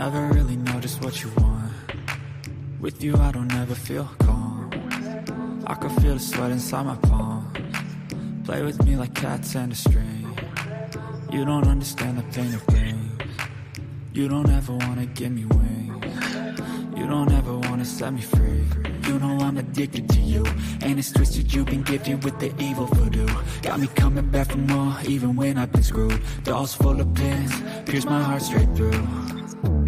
Never really know just what you want. With you I don't ever feel calm. I can feel the sweat inside my palm. Play with me like cats and a string. You don't understand the pain it brings. You don't ever wanna give me wings. You don't ever wanna set me free. You know I'm addicted to you, and it's twisted, you've been gifted with the evil voodoo. Got me coming back for more, even when I've been screwed. Dolls full of pins, pierce my heart straight through.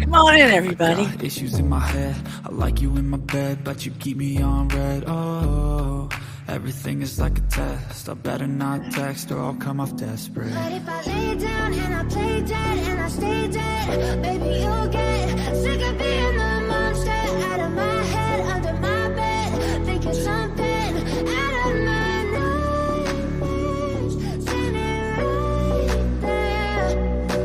Come on in, everybody. Got issues in my head, I like you in my bed, but you keep me on red. Oh, everything is like a test. I better not text or I'll come off desperate. But if I lay down and I play dead and I stay dead, baby, you'll get sick of being the monster out of my head, under my bed, thinking something out of my nightmares, standing right there.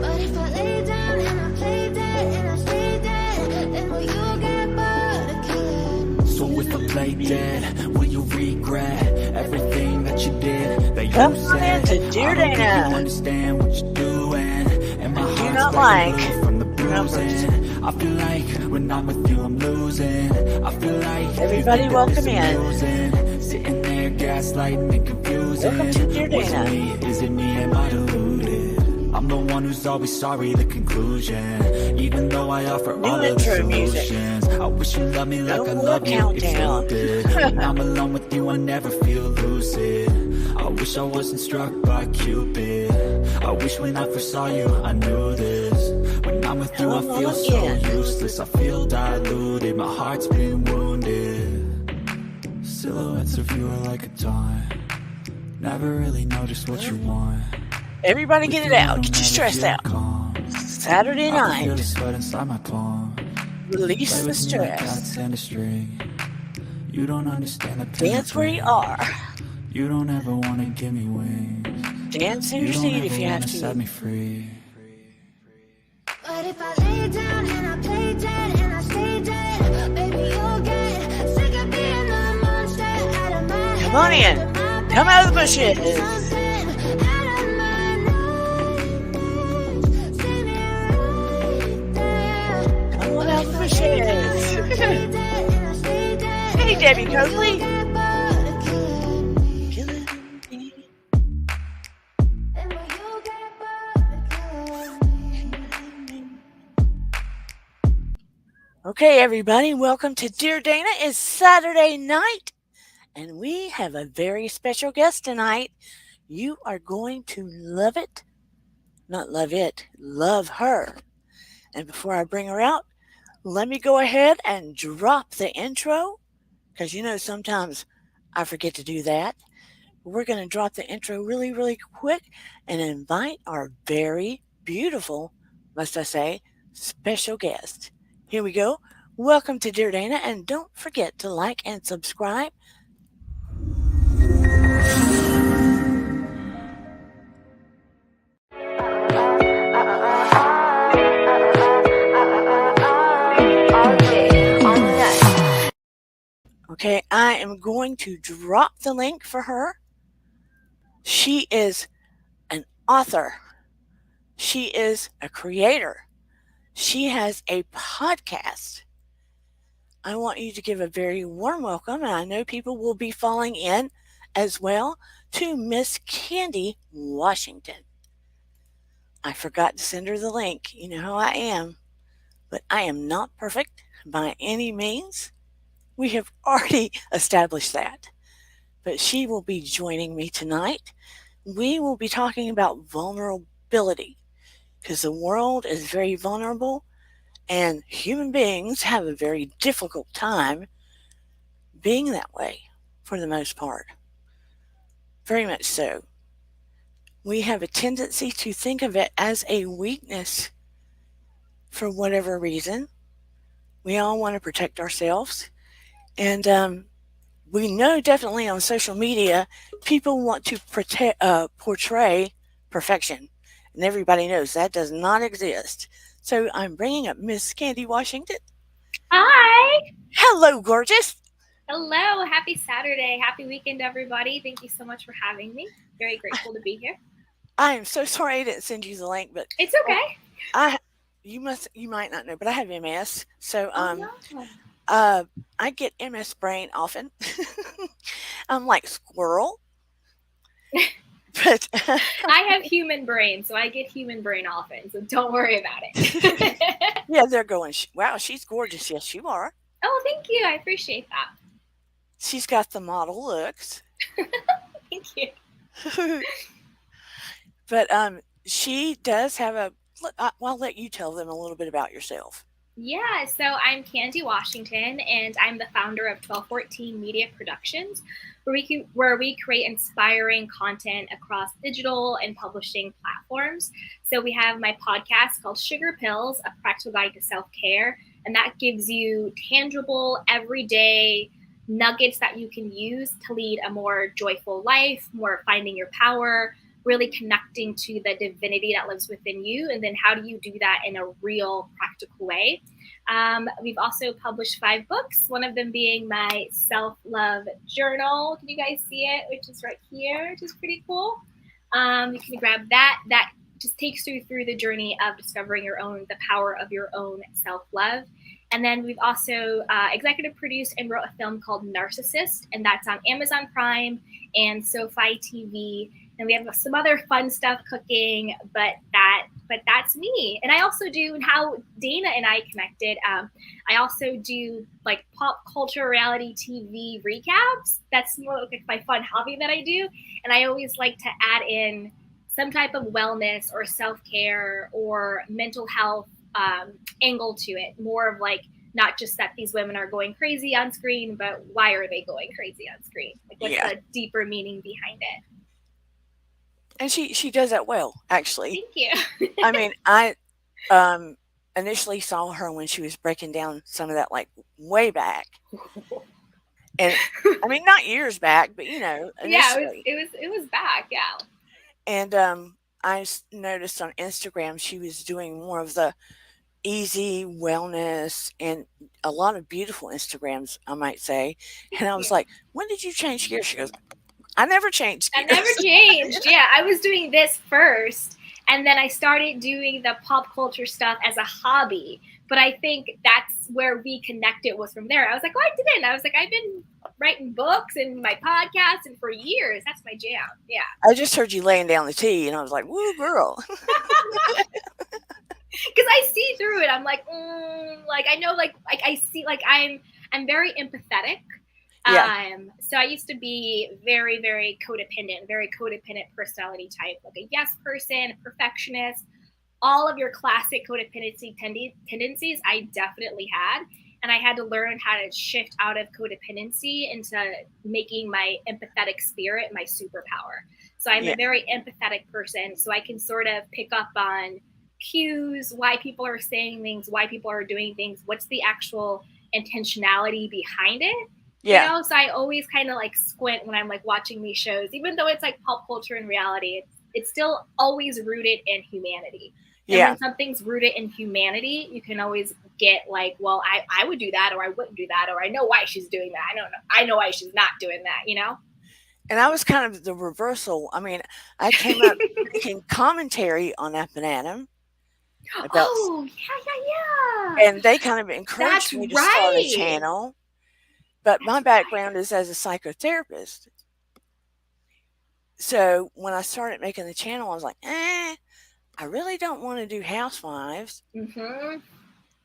But if I lay down and I play dead and I stay dead, then will you get bored again? So if I play dead, will you regret everything that you did, that you Come said? on in to Dear I don't think Dana. you understand what you're doing, and my heart's not like like blue from the numbers. bruising. I feel like when I'm with you I'm losing. I feel like Everybody welcome in. losing. Sitting there gaslighting and confusing. Welcome to Dear Was Dana. it me? Is it me? Am I deluded? I'm the one who's always sorry, the conclusion. Even though I offer New all of the intro music. solutions. I wish you loved me like No I more love you if countdown. you did. When I'm alone with you I never feel lucid. I wish I wasn't struck by Cupid. I wish when I first saw you I knew this. When I'm with you I Come feel on so in. useless. I feel diluted, my heart's been wounded. Silhouettes of you are like a taunt. Never really know just what you want. Everybody With get it you, I out. don't Get your ever stress feel out. calm. Saturday I can feel the night. sweat inside my palm. Release Play the with me like stress. cats and a string. You don't understand the pain Dance it where you brings. are. You don't ever wanna give me wings. Dance in You your don't seat if ever you have wanna set to. me free. But if I lay down and I play dead and I stay dead, baby, you'll get sick of being the monster out of my head. Come on in. under my Come out of the bed, bushes. thinking something out of my nightmares, standing right there. Come on out of the But if I lay down and I bushes. play dead and I stay dead, Hey, Debbie then will you Coakley. get bored again? Killing me. Then will you get bored again? Okay, everybody, welcome to Dear Dana. It's Saturday night, and we have a very special guest tonight. You are going to love it. Not love it, love her. And before I bring her out, let me go ahead and drop the intro, because you know sometimes I forget to do that. We're going to drop the intro really, really quick and invite our very beautiful, must I say, special guest. Here we go. Welcome to Dear Dana, and don't forget to like and subscribe. Okay, I am going to drop the link for her. She is an author. She is a creator. She has a podcast. I want you to give a very warm welcome, and I know people will be falling in as well, to Miss Candy Washington. I forgot to send her the link. You know how I am, but I am not perfect by any means. We have already established that. But she will be joining me tonight. We will be talking about vulnerability, because the world is very vulnerable and human beings have a very difficult time being that way for the most part. Very much so. We have a tendency to think of it as a weakness for whatever reason. We all want to protect ourselves. And we know definitely on social media, people want to portray perfection. And everybody knows that does not exist. So I'm bringing up Miss Candy Washington. Hi. Hello, gorgeous. Hello. Happy Saturday. Happy weekend, everybody. Thank you so much for having me. Very grateful to be here. I am so sorry I didn't send you the link, but It's okay. you might not know, but I have MS. So Oh no. I get MS brain often. I'm like squirrel, but I have human brain, so I get human brain often. So don't worry about it. yeah, they're going, wow, she's gorgeous. Yes, you are. Oh, thank you. I appreciate that. She's got the model looks. Thank you. But she does have a. I'll let you tell them a little bit about yourself. Yeah, so I'm Candy Washington, and I'm the founder of 1214 Media Productions, where we create inspiring content across digital and publishing platforms. So we have my podcast called Sugar Pills, a practical guide to self-care, and that gives you tangible, everyday nuggets that you can use to lead a more joyful life, more finding your power, really connecting to the divinity that lives within you, and then how do you do that in a real practical way. We've also published 5 books, one of them being my self-love journal. Can you guys see it? Which is right here, which is pretty cool. You can grab that. That just takes you through the journey of discovering the power of your own self-love. And then we've also executive produced and wrote a film called Narcissist, and that's on Amazon Prime and SoFi TV. And we have some other fun stuff cooking, but that's me. And I also do how Dana and I connected. I also do like pop culture reality TV recaps. That's more like my fun hobby that I do. And I always like to add in some type of wellness or self-care or mental health angle to it. More of like, not just that these women are going crazy on screen, but why are they going crazy on screen? Like, what's the deeper meaning behind it? And she does that well, actually. Thank you. I mean, I initially saw her when she was breaking down some of that, like way back, and I mean, not years back, but initially. Yeah, it was back, yeah. And I noticed on Instagram she was doing more of the easy wellness and a lot of beautiful Instagrams, I might say. And I was like, when did you change gears? She goes, I never changed gears. I never changed. Yeah, I was doing this first, and then I started doing the pop culture stuff as a hobby. But I think that's where we connected, was from there. I was like, oh, I didn't. I was like, I've been writing books and my podcast, and for years, that's my jam. Yeah. I just heard you laying down the tea, and I was like, woo, girl. Because I see through it. I'm like, like I know, like I see, like I'm very empathetic. Yeah. So I used to be very, very codependent personality type, like a yes person, a perfectionist, all of your classic codependency tendencies I definitely had. And I had to learn how to shift out of codependency into making my empathetic spirit my superpower. So I'm a very empathetic person. So I can sort of pick up on cues, why people are saying things, why people are doing things, what's the actual intentionality behind it. Yeah. You know, so I always kind of like squint when I'm like watching these shows, even though it's like pop culture and reality, it's still always rooted in humanity. And when something's rooted in humanity, you can always get like, well, I would do that, or I wouldn't do that, or I know why she's doing that. I know why she's not doing that, you know? And I was kind of the reversal. I mean, I came up making commentary on Up and Adam. Yeah. And they kind of encouraged me to start a channel. But my background is as a psychotherapist. So when I started making the channel, I was like, I really don't want to do housewives. Mm-hmm.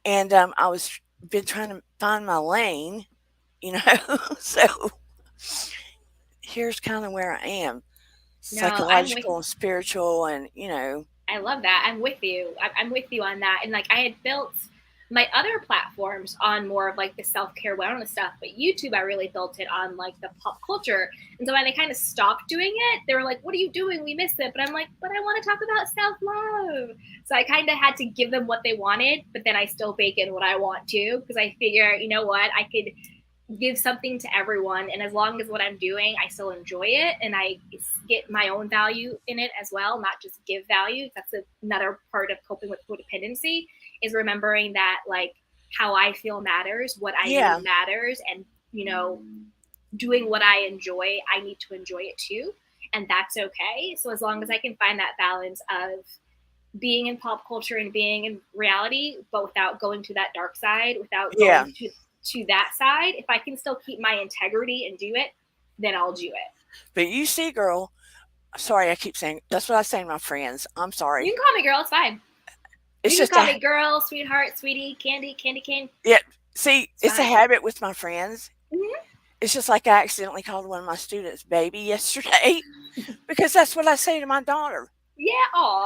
And I was been trying to find my lane, you know. So here's kind of where I am. Psychological and spiritual, and, you know. I love that. I'm with you. I'm with you on that. And like, I had built my other platforms on more of like the self-care wellness stuff, but YouTube, I really built it on like the pop culture. And so when they kind of stopped doing it, they were like, what are you doing? We missed it. But I'm like, but I want to talk about self-love. So I kind of had to give them what they wanted, but then I still bake in what I want to, because I figure, you know what, I could give something to everyone. And as long as what I'm doing, I still enjoy it and I get my own value in it as well, not just give value. That's another part of coping with codependency, is remembering that like how I feel matters, what I do matters, and, you know, doing what I enjoy, I need to enjoy it too. And that's okay. So as long as I can find that balance of being in pop culture and being in reality, but without going to that dark side, without Yeah. going to that side. If I can still keep my integrity and do it, then I'll do it. But you see, girl, sorry, I keep saying, that's what I say to my friends. I'm sorry. You can call me girl, it's fine. It's You just can call me girl, sweetheart, sweetie, candy cane. see, it's a fine. habit with my friends. Mhm. It's just like I accidentally called one of my students baby yesterday because that's what I say to my daughter. Yeah,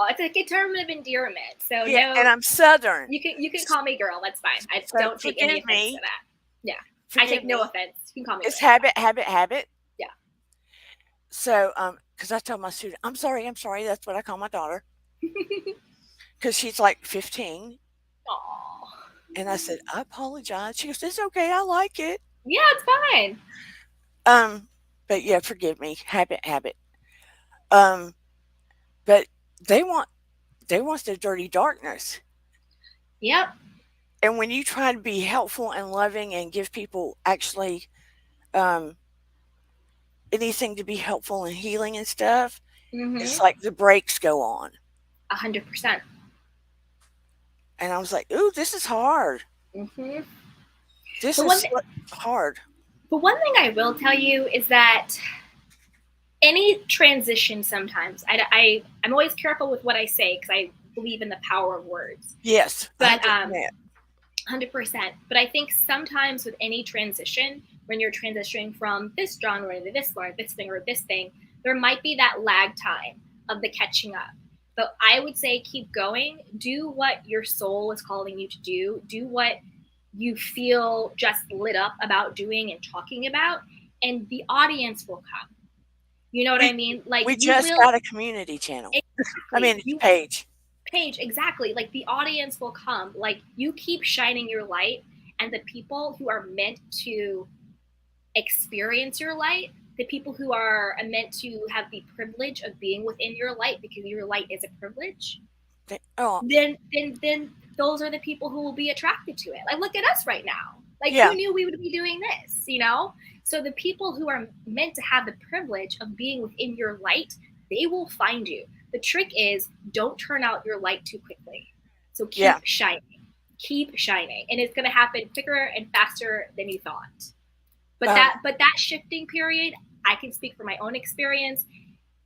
it's like a term of endearment. So Yeah, no, and I'm Southern. you can call me girl. That's fine. I So don't take any forgive offense me. to that. Yeah, I Forgive take no me. offense. You can call me. It's girl. habit. Yeah. So, because I told my student, I'm sorry. That's what I call my daughter because she's like 15. Aw. And I said, I apologize. She goes, it's okay. I like it. Yeah, it's fine. But yeah, forgive me. Habit. But they want the dirty darkness. Yep. And when you try to be helpful and loving and give people actually anything to be helpful and healing and stuff, it's Mhm. like the brakes go on. 100%. And I was like, ooh, this is hard. Mhm. This But is hard. But one thing I will tell you is that any transition sometimes, I'm always careful with what I say because I believe in the power of words. Yes. But 100%. 100%. But I think sometimes with any transition, when you're transitioning from this genre to this or this thing or this thing, there might be that lag time of the catching up. But I would say keep going. Do what your soul is calling you to do. Do what you feel just lit up about doing and talking about, and the audience will come. You know what I mean? Like we you just will, got a community channel. I mean, page. Exactly. Like the audience will come. Like you keep shining your light, and the people who are meant to experience your light, the people who are meant to have the privilege of being within your light, because your light is a privilege, then those are the people who will be attracted to it. Like look at us right now. Like who knew we would be doing this, you know? So the people who are meant to have the privilege of being within your light, they will find you. The trick is don't turn out your light too quickly. So keep shining. Keep shining. And it's gonna happen quicker and faster than you thought. But that shifting period, I can speak from my own experience.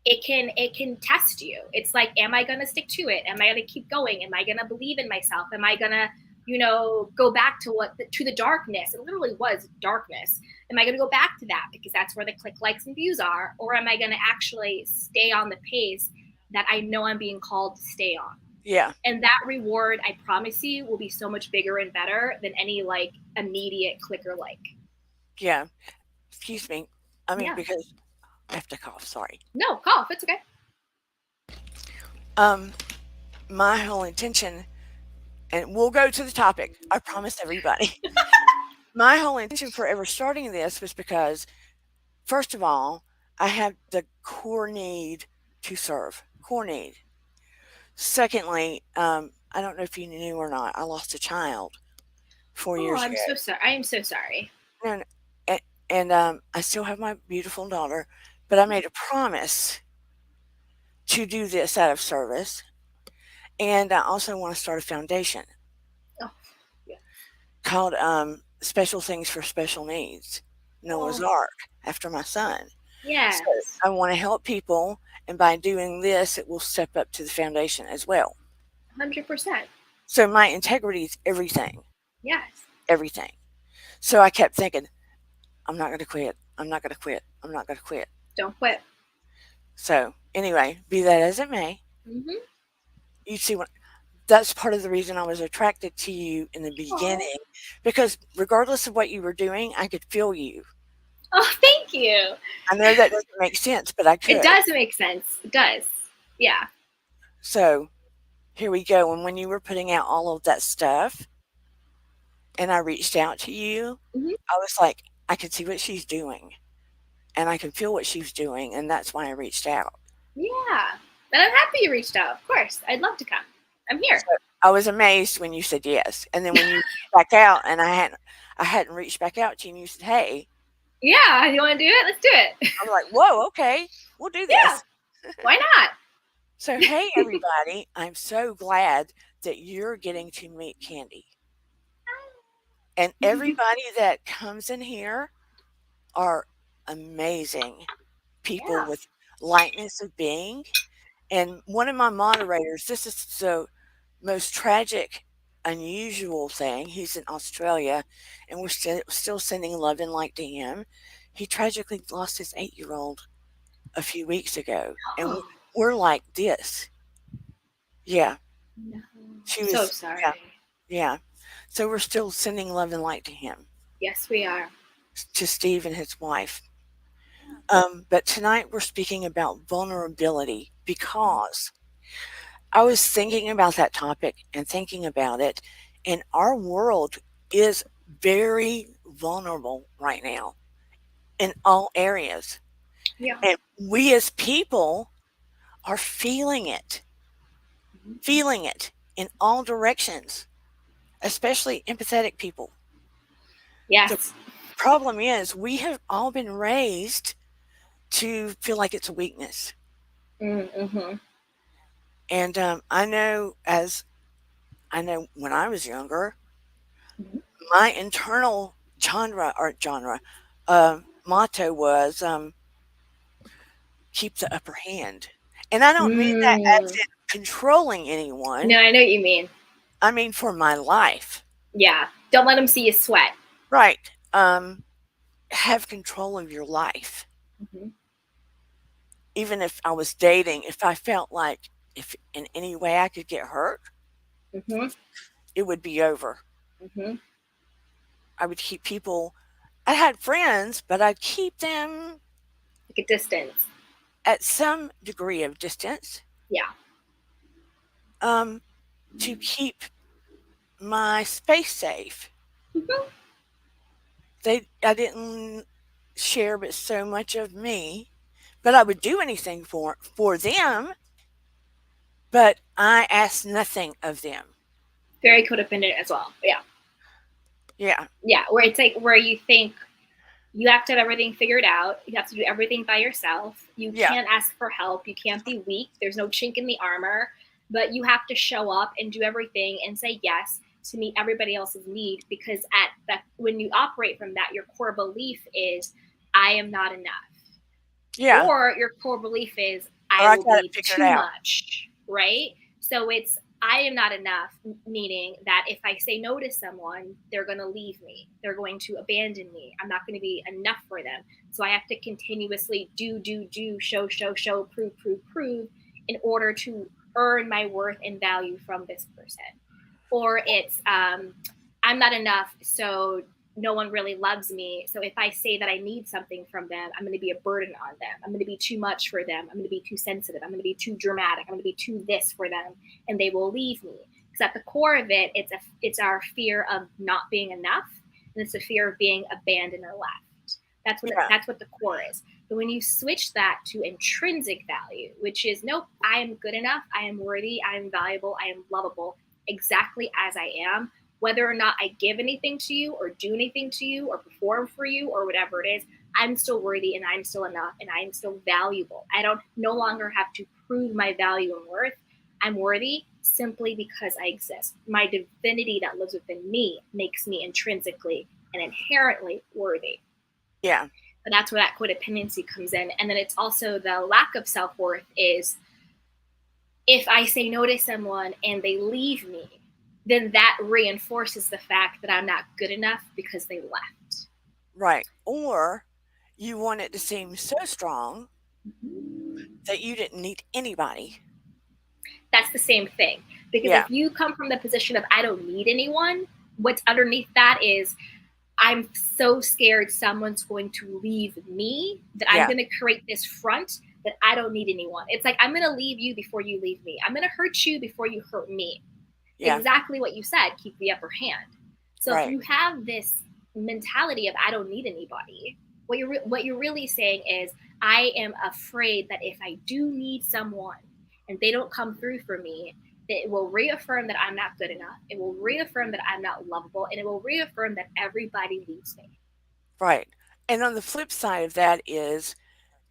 It can test you. It's like, am I gonna stick to it? Am I gonna keep going? Am I gonna believe in myself? Am I gonna, go back to the darkness? It literally was darkness. Am I gonna go back to that because that's where the click, likes, and views are? Or am I gonna actually stay on the pace that I know I'm being called to stay on? Yeah. And that reward, I promise you, will be so much bigger and better than any like immediate clicker like. Yeah. Excuse me. I mean, because I have to cough. Sorry. No, cough. It's okay. My whole intention, and we'll go to the topic. I promised everybody. My whole intention for ever starting this was because, first of all, I have the core need to serve. Core need. Secondly, I don't know if you knew or not, I lost a child 4 years ago. I'm so sorry. I am so sorry. And I still have my beautiful daughter, but I made a promise to do this out of service. And I also want to start a foundation called Special Things for Special Needs, Noah's Ark, after my son. Yes. So I want to help people, and by doing this, it will step up to the foundation as well. 100%. So my integrity is everything. Yes. Everything. So I kept thinking, I'm not going to quit. I'm not going to quit. I'm not going to quit. Don't quit. So anyway, be that as it may, you see that's part of the reason I was attracted to you in the beginning, because regardless of what you were doing, I could feel you. Oh, thank you. I know that doesn't make sense, but I could. It does make sense. It does. Yeah. So here we go. And when you were putting out all of that stuff and I reached out to you, I was like, I can see what she's doing and I can feel what she's doing. And that's why I reached out. Yeah. And I'm happy you reached out. Of course. I'd love to come. I'm here. So I was amazed when you said yes. And then when you reached back out and I hadn't reached back out to you and you said, hey. Yeah. You want to do it? Let's do it. I'm like, whoa, okay. We'll do this. Yeah. Why not? So, hey, everybody. I'm so glad that you're getting to meet Candy. And everybody that comes in here are amazing people Yeah. with lightness of being. And one of my moderators, this is the most tragic, unusual thing. He's in Australia, and we're still sending love and light to him. He tragically lost his 8-year-old a few weeks ago, and Oh, we're like this. Yeah, no. she So was. Yeah, sorry. yeah. So we're still sending love and light to him, Yes, we are. to Steve and his wife. But tonight we're speaking about vulnerability because I was thinking about that topic and thinking about it, and our world is very vulnerable right now in all areas. Yeah. And we as people are feeling it in all directions, especially empathetic people. The Yes. problem is, we have all been raised to feel like it's a weakness. Mm-hmm. And I know when I was younger, Mm-hmm. my internal motto was keep the upper hand. And I don't mean that as Mm. in controlling anyone. No, I know what you mean. I mean for my life. Yeah. Don't let them see you sweat. Right. Have control of your life. Mm-hmm. Even if I was dating, if I felt like if in any way I could get hurt, Mm-hmm. it would be over. Mm-hmm. I would keep people, I had friends, but I'd keep them Like a distance. at some degree of distance, Yeah. to keep my space safe. Mm-hmm. I didn't share but so much of me, but I would do anything for them, but I asked nothing of them. Very codependent as well. Yeah. Yeah. Yeah. Where it's like where you think you have to have everything figured out. You have to do everything by yourself. You Yeah. can't ask for help. You can't be weak. There's no chink in the armor, but you have to show up and do everything and say yes to meet everybody else's need, because at that, when you operate from that, your core belief is I am not enough. Yeah. Or your core belief is Or I will got be it figured too out. much, right? So it's I am not enough, meaning that if I say no to someone, they're going to leave me. They're going to abandon me. I'm not going to be enough for them. So I have to continuously do, show, prove in order to earn my worth and value from this person. Or it's I'm not enough, so no one really loves me. So if I say that I need something from them, I'm going to be a burden on them. I'm going to be too much for them. I'm going to be too sensitive. I'm going to be too dramatic. I'm going to be too this for them, and they will leave me. Because at the core of it, it's our fear of not being enough, and it's a fear of being abandoned or left. That's what the core is. But when you switch that to intrinsic value, which is nope, I am good enough, I am worthy, I am valuable, I am lovable, exactly as I am, whether or not I give anything to you or do anything to you or perform for you or whatever it is, I'm still worthy and I'm still enough and I'm still valuable. I don't no longer have to prove my value and worth. I'm worthy simply because I exist. My divinity that lives within me makes me intrinsically and inherently worthy. Yeah. But that's where that codependency comes in. And then it's also the lack of self-worth is if I say no to someone and they leave me, then that reinforces the fact that I'm not good enough because they left. Right. Or you want it to seem so strong that you didn't need anybody. That's the same thing. Because if you come from the position of I don't need anyone, what's underneath that is I'm so scared someone's going to leave me that I'm going to create this front that I don't need anyone. It's like I'm going to leave you before you leave me. I'm going to hurt you before you hurt me. Yeah. Exactly what you said, keep the upper hand. So if you have this mentality of I don't need anybody, what you're really saying is I am afraid that if I do need someone and they don't come through for me, that it will reaffirm that I'm not good enough. It will reaffirm that I'm not lovable, and it will reaffirm that everybody leaves me. Right. And on the flip side of that is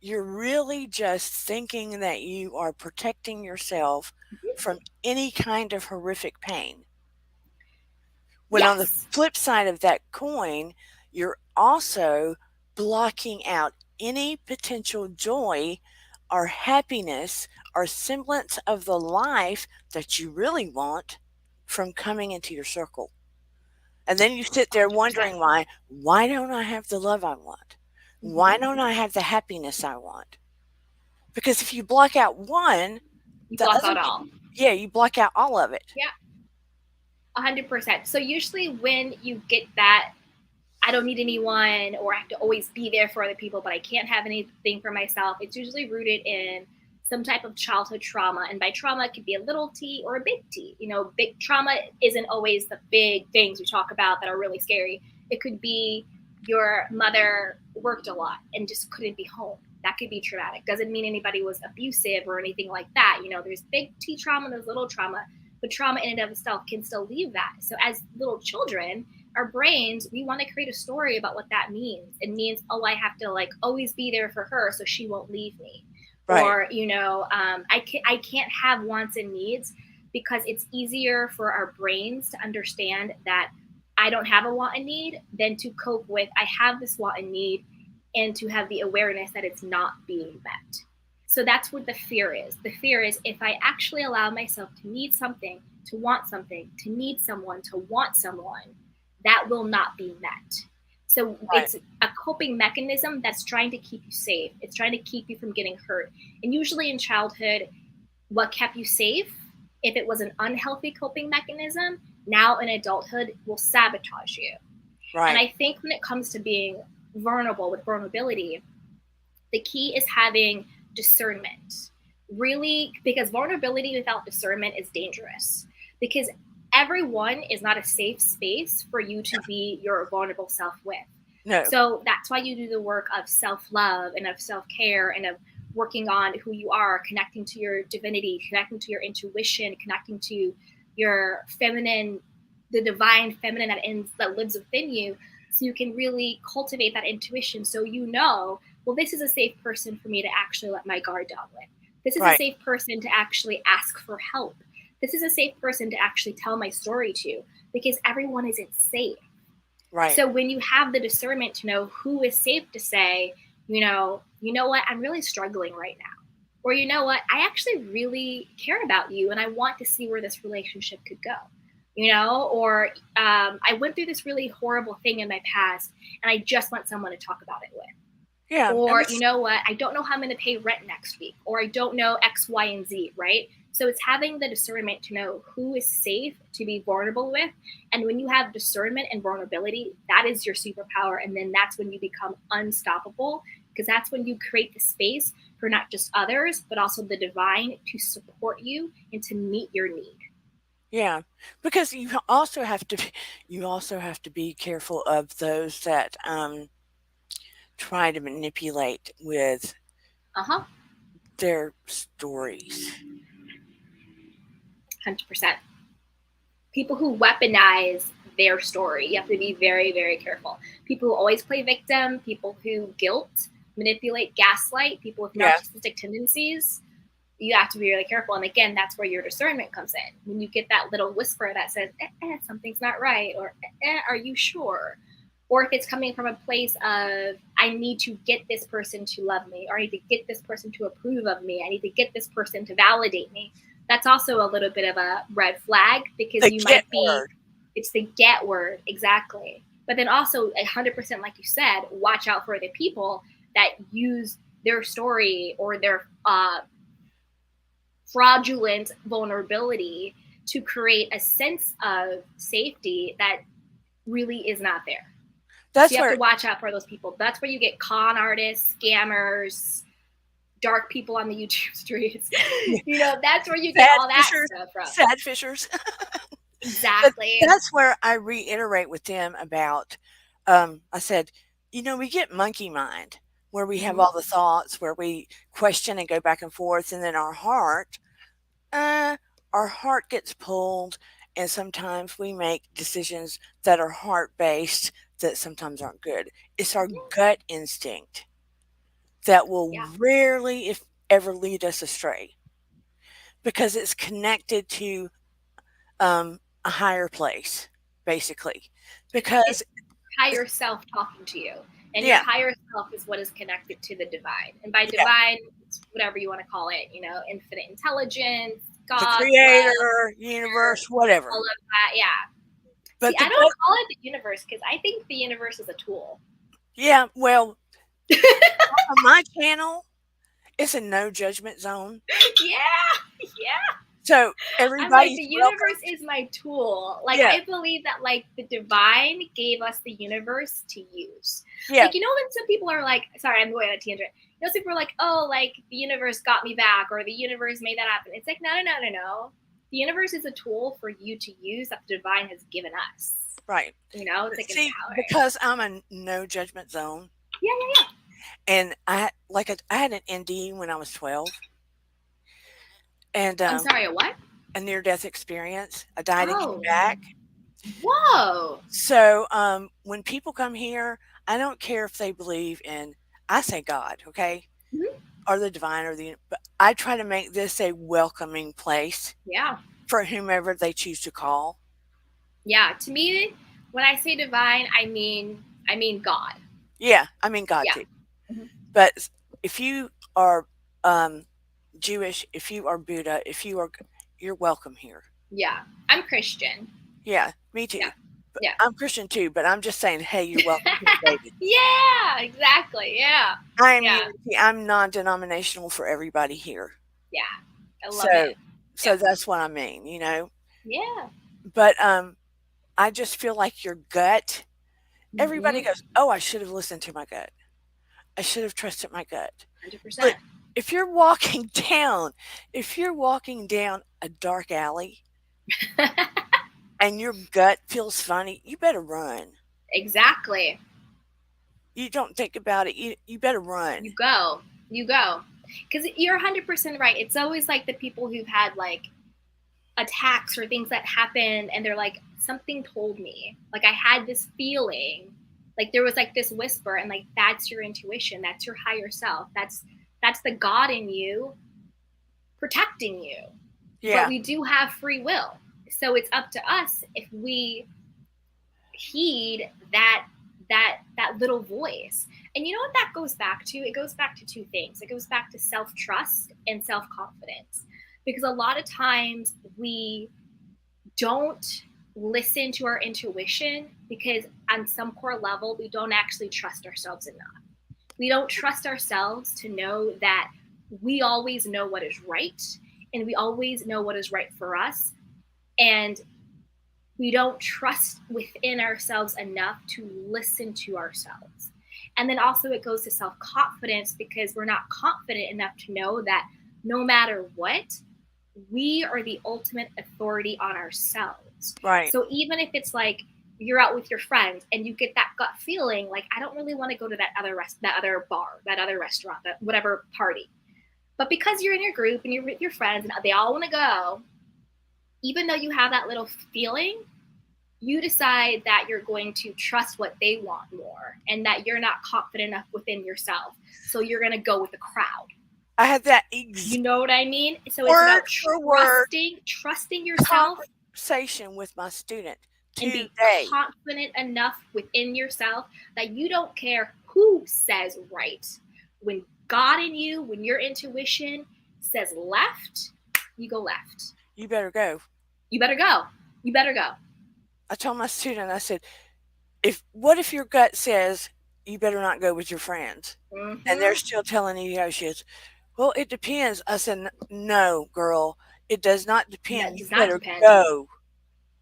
you're really just thinking that you are protecting yourself from any kind of horrific pain. When on the Yes. flip side of that coin, you're also blocking out any potential joy or happiness or semblance of the life that you really want from coming into your circle. And then you sit there 100%. wondering why don't I have the love I want? Why don't I have the happiness I want? Because if you block out one, You the block other, out all. yeah, you block out all of it. Yeah, 100%. So usually when you get that, I don't need anyone, or I have to always be there for other people, but I can't have anything for myself, it's usually rooted in some type of childhood trauma. And by trauma, it could be a little t or a big T. Big trauma isn't always the big things we talk about that are really scary. It could be your mother worked a lot and just couldn't be home. That could be traumatic. Doesn't mean anybody was abusive or anything like that. There's big T trauma, there's little trauma, but trauma in and of itself can still leave that. So as little children, our brains, we want to create a story about what that means. It means, oh, I have to always be there for her so she won't leave me. Right. Or, I can't have wants and needs, because it's easier for our brains to understand that I don't have a want and need than to cope with, I have this want and need, and to have the awareness that it's not being met. So that's what the fear is. The fear is, if I actually allow myself to need something, to want something, to need someone, to want someone, that will not be met. So Right. it's a coping mechanism that's trying to keep you safe. It's trying to keep you from getting hurt. And usually in childhood, what kept you safe, if it was an unhealthy coping mechanism, now in adulthood will sabotage you. Right. And I think when it comes to being vulnerable with vulnerability, the key is having discernment. Really, because vulnerability without discernment is dangerous. Because everyone is not a safe space for you to be your vulnerable self with. No. So that's why you do the work of self-love and of self-care and of working on who you are, connecting to your divinity, connecting to your intuition, connecting to your feminine, the divine feminine that lives within you, so you can really cultivate that intuition. So well, this is a safe person for me to actually let my guard down with. This is Right. a safe person to actually ask for help. This is a safe person to actually tell my story to, because everyone isn't safe. Right. So when you have the discernment to know who is safe to say, you know what, I'm really struggling right now. Or you know what, I actually really care about you and I want to see where this relationship could go. Or I went through this really horrible thing in my past and I just want someone to talk about it with. Yeah. Or you know what, I don't know how I'm going to pay rent next week, or I don't know X, Y, and Z, right? So it's having the discernment to know who is safe to be vulnerable with. And when you have discernment and vulnerability, that is your superpower. And then that's when you become unstoppable, because that's when you create the space for not just others, but also the divine to support you and to meet your need. Yeah, because you also have to be careful of those that try to manipulate with Uh-huh. their stories. 100%. People who weaponize their story, you have to be very, very careful. People who always play victim, people who guilt, manipulate, gaslight, people with Yeah. narcissistic tendencies, you have to be really careful. And again, that's where your discernment comes in. When you get that little whisper that says, something's not right, or are you sure? Or if it's coming from a place of, I need to get this person to love me, or I need to get this person to approve of me, I need to get this person to validate me, that's also a little bit of a red flag, because The you get might be, word. it's the get word, exactly. But then also 100%, like you said, watch out for the people that use their story or their fraudulent vulnerability to create a sense of safety that really is not there. That's So you have where to watch out for those people. That's where you get con artists, scammers, dark people on the YouTube streets. That's where you get sad all that fishers, stuff from. sad fishers. But Exactly. that's where I reiterate with them about. I said, we get monkey mind, where we have Mhm. all the thoughts, where we question and go back and forth, and then our heart gets pulled, and sometimes we make decisions that are heart based that sometimes aren't good. It's our gut instinct that will Yeah. rarely, if ever, lead us astray because it's connected to a higher place, basically. Because, It's higher self talking to you. And your yeah, higher self is what is connected to the divine. And by yeah, divine, it's whatever you want to call it, infinite intelligence, the God, love, creator, universe, whatever. all of that. Yeah. See, But I don't call it the universe because I think the universe is a tool. yeah, well, on my channel, it's a no judgment zone. Yeah. Yeah. So I'm like, everybody's the welcome. universe is my tool. Like, Yeah. I believe that, like, the divine gave us the universe to use. Yeah. Like, when some people are like, sorry, I'm going on a tangent. Some people are like, oh, like, the universe got me back or the universe made that happen. It's like, no. The universe is a tool for you to use that the divine has given us. Right. It's like See, empowering. because I'm a no judgment zone. Yeah. And I had an ND when I was 12. And I'm sorry, a what? a near-death experience. I died and Oh. came back. Whoa. So when people come here, I don't care if they believe in, I say God, okay? Mhm. Or the divine but I try to make this a welcoming place. Yeah. For whomever they choose to call. Yeah. To me, when I say divine, I mean God. Yeah, I mean God too. Mhm. But if you are Jewish, if you are Buddha, you're welcome here. Yeah, I'm Christian. Yeah, me too. Yeah. I'm Christian too, but I'm just saying, hey, you're welcome here, David. Yeah, exactly. Yeah. I'm non-denominational for everybody here. Yeah, I love it. So that's what I mean, Yeah. But I just feel like your gut. Everybody goes, oh, I should have listened to my gut. I should have trusted my gut. 100%. But if you're walking down a dark alley and your gut feels funny, you better run. Exactly. You don't think about it. You better run. You go. Because you're 100% right. It's always like the people who've had like attacks or things that happen and they're like, something told me. Like I had this feeling. Like there was like this whisper and like that's your intuition. That's your higher self. That's the God in you protecting you. Yeah. But we do have free will. So it's up to us if we heed that little voice. And you know what that goes back to? It goes back to two things. It goes back to self-trust and self-confidence. Because a lot of times we don't listen to our intuition because on some core level, we don't actually trust ourselves enough. We don't trust ourselves to know that we always know what is right and we always know what is right for us. And we don't trust within ourselves enough to listen to ourselves. And then also it goes to self-confidence because we're not confident enough to know that no matter what, we are the ultimate authority on ourselves. Right. So even if it's like you're out with your friends and you get that gut feeling, like I don't really want to go to that other bar, that other restaurant, that whatever party. But because you're in your group and you're with your friends and they all want to go, even though you have that little feeling, you decide that you're going to trust what they want more and that you're not confident enough within yourself. So you're going to go with the crowd. I had that You know what I mean? So it's about trusting yourself. Conversation with my student today. And be confident enough within yourself that you don't care who says right. When God in you, when your intuition says left, you go left. You better go. You better go. You better go. I told my student, I said, what if your gut says you better not go with your friends? Mm-hmm. And they're still telling you how she is. Well, it depends. I said, no, girl, it does not depend. You better go.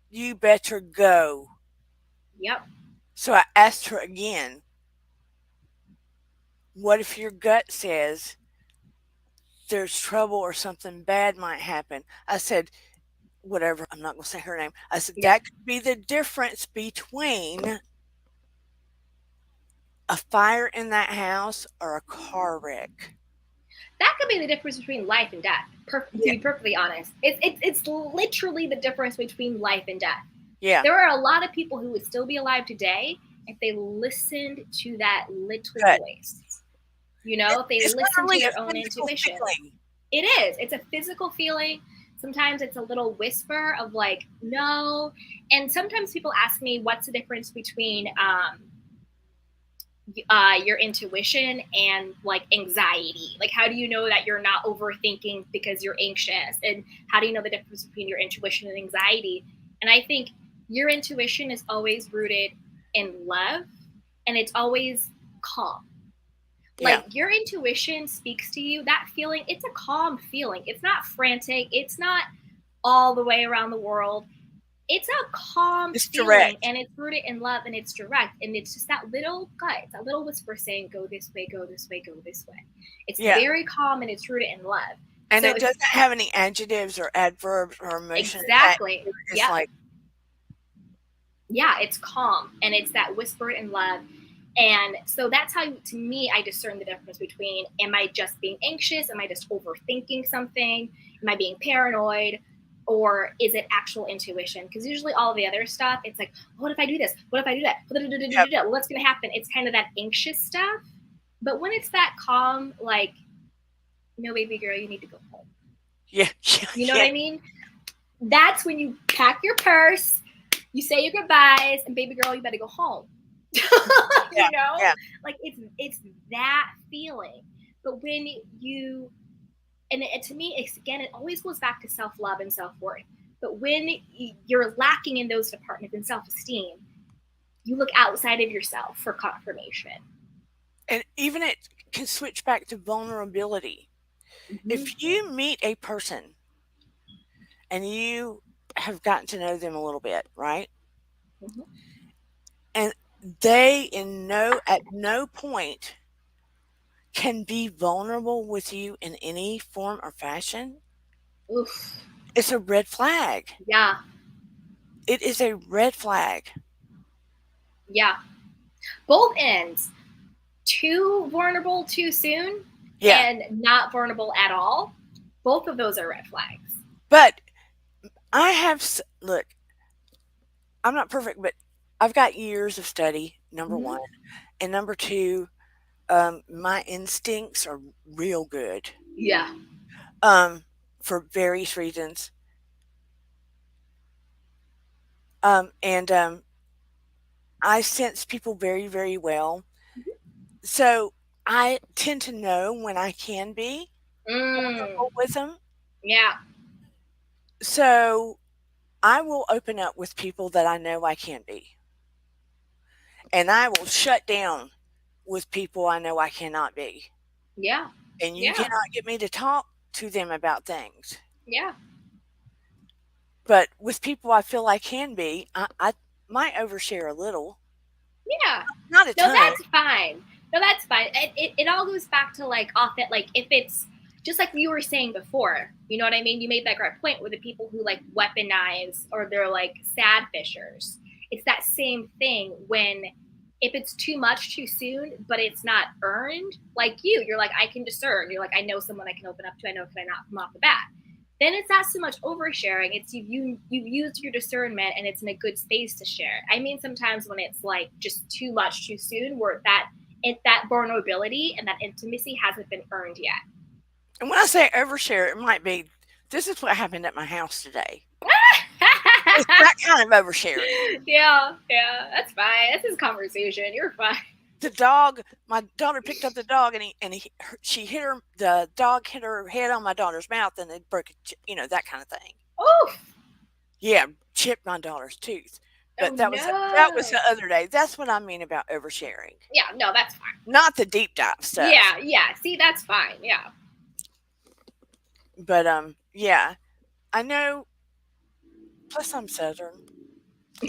You better go. Yep. So I asked her again, what if your gut says there's trouble or something bad might happen? I said, whatever, I'm not going to say her name. I said, that could be the difference between a fire in that house or a car wreck. That could be the difference between life and death, to be perfectly honest. It's literally the difference between life and death. Yeah. There are a lot of people who would still be alive today if they listened to that little voice. You know, if they It's listen to literally their a own physical intuition. feeling. It is. It's a physical feeling. Sometimes it's a little whisper of like, no. And sometimes people ask me, what's the difference between your intuition and like anxiety? Like, how do you know that you're not overthinking because you're anxious? And how do you know the difference between your intuition and anxiety? And I think your intuition is always rooted in love, and it's always calm. Like, your intuition speaks to you, that feeling, it's a calm feeling. It's not frantic. It's not all the way around the world. It's a calm feeling, direct. and it's rooted in love, and it's direct. And it's just that little gut, that little whisper saying, go this way, go this way, go this way. It's very calm, and it's rooted in love. And so it doesn't have any adjectives or adverbs or emotions. Exactly. It's like, yeah, it's calm, and it's that whisper in love. And so that's how, to me, I discern the difference between, am I just being anxious? Am I just overthinking something? Am I being paranoid? Or is it actual intuition? Because usually all the other stuff, it's like, what if I do this? What if I do that? What's going to happen? It's kind of that anxious stuff. But when it's that calm, like, no, baby girl, you need to go home. Yeah. You know what I mean? That's when you pack your purse, you say your goodbyes, and baby girl, you better go home. You know, like it's that feeling. But when you, and to me, it's, again, it always goes back to self-love and self-worth. But when you're lacking in those departments in self-esteem, you look outside of yourself for confirmation. And even it can switch back to vulnerability. If you meet a person and you have gotten to know them a little bit, right? And they at no point can be vulnerable with you in any form or fashion. Oof. It's a red flag. Yeah. It is a red flag. Yeah. Both ends. Too vulnerable too soon, and not vulnerable at all. Both of those are red flags. But look, I'm not perfect, but I've got years of study, number one. And number two, my instincts are real good. Yeah. For various reasons. And I sense people very, very well. So I tend to know when I can be vulnerable with them. Yeah. So I will open up with people that I know I can be. And I will shut down with people I know I cannot be. Yeah. And you cannot get me to talk to them about things. Yeah. But with people I feel I can be, I might overshare a little. Yeah. Not a ton. No, that's fine. It all goes back to like if it's just like you were saying before, you know what I mean? You made that great point with the people who like weaponize, or they're like sad fishers. It's that same thing when, if it's too much too soon, but it's not earned, like you're like, I can discern. You're like, I know someone I can open up to. I know can I not from off the bat. Then it's not so much oversharing. It's you've used your discernment, and it's in a good space to share. I mean, sometimes when it's like just too much too soon, where that vulnerability and that intimacy hasn't been earned yet. And when I say overshare, it might be, this is what happened at my house today. It's that kind of oversharing. Yeah, that's fine. This is conversation. You're fine. The dog, my daughter picked up the dog, and the dog hit her head on my daughter's mouth, and it broke, that kind of thing. Oh. Yeah, chipped my daughter's tooth. But that was the other day. That's what I mean about oversharing. Yeah, no, that's fine. Not the deep dive stuff. Yeah. See, that's fine. Yeah. But yeah, I know. Plus, I'm Southern.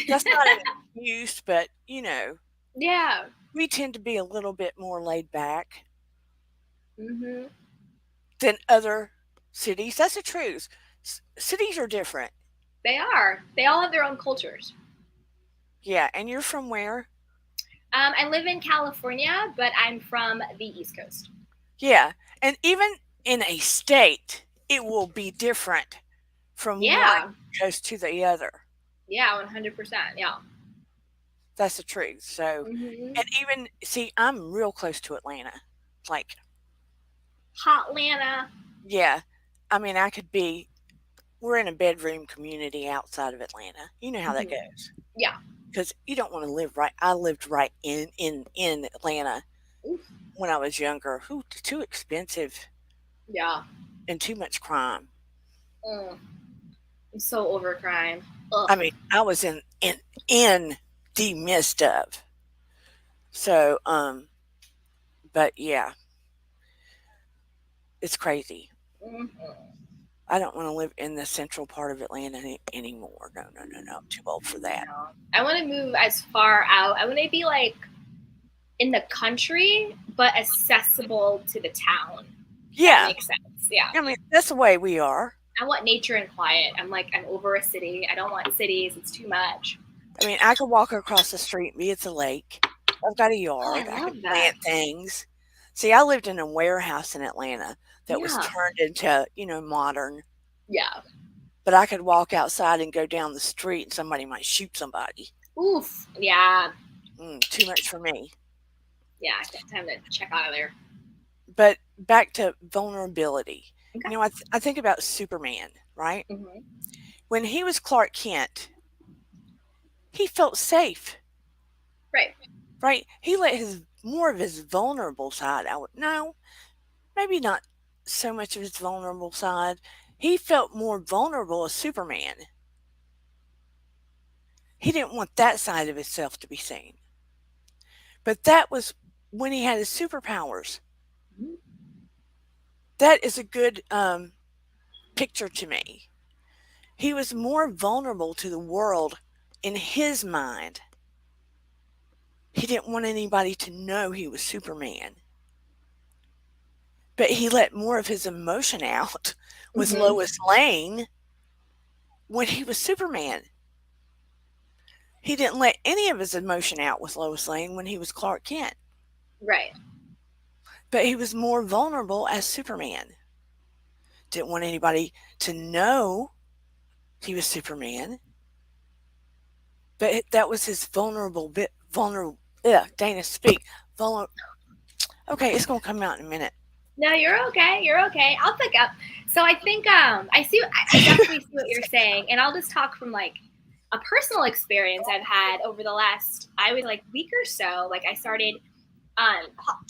That's not an excuse, but Yeah. we tend to be a little bit more laid back than other cities. That's the truth. Cities are different. They are. They all have their own cultures. Yeah, and you're from where? I live in California, but I'm from the East Coast. Yeah, and even in a state, it will be different from one coast to the other. Yeah, 100%. Yeah. That's the truth. So, and even, see, I'm real close to Atlanta. like, Hot Atlanta. yeah. I mean, we're in a bedroom community outside of Atlanta. You know how that goes. Yeah. Because you don't want to live right. I lived right in Atlanta Oof. when I was younger. Too expensive Yeah. and too much crime. I'm so over crime. Ugh. I mean, I was in the midst of. So, but yeah, it's crazy. I don't want to live in the central part of Atlanta anymore. No. I'm too old for that. No. I want to move as far out. I want to be like in the country, but accessible to the town. Yeah. That makes sense. Yeah. I mean, that's the way we are. I want nature and quiet. I'm over a city. I don't want cities. It's too much. I mean, I could walk across the street and be at the lake. I've got a yard. I I love can that. plant things. See, I lived in a warehouse in Atlanta that was Yeah. turned into, modern. Yeah. But I could walk outside and go down the street and somebody might shoot somebody. Oof. Yeah. Too much for me. Yeah. Time to check out of there. But back to vulnerability. Okay. I think about Superman, right? Mm-hmm. When he was Clark Kent, he felt safe. Right. Right? He let more of his vulnerable side out. No, maybe not so much of his vulnerable side. He felt more vulnerable as Superman. He didn't want that side of himself to be seen. But that was when he had his superpowers. Mm-hmm. That is a good picture to me. He was more vulnerable to the world in his mind. He didn't want anybody to know he was Superman. But he let more of his emotion out with Mm-hmm. Lois Lane when he was Superman. He didn't let any of his emotion out with Lois Lane when he was Clark Kent. Right. But he was more vulnerable as Superman. Didn't want anybody to know he was Superman. But that was his vulnerable. Dana, speak. Okay, it's going to come out in a minute. No, you're okay. You're okay. I'll pick up. So I think I definitely see what you're saying, and I'll just talk from like a personal experience I've had over the last week or so. Like I started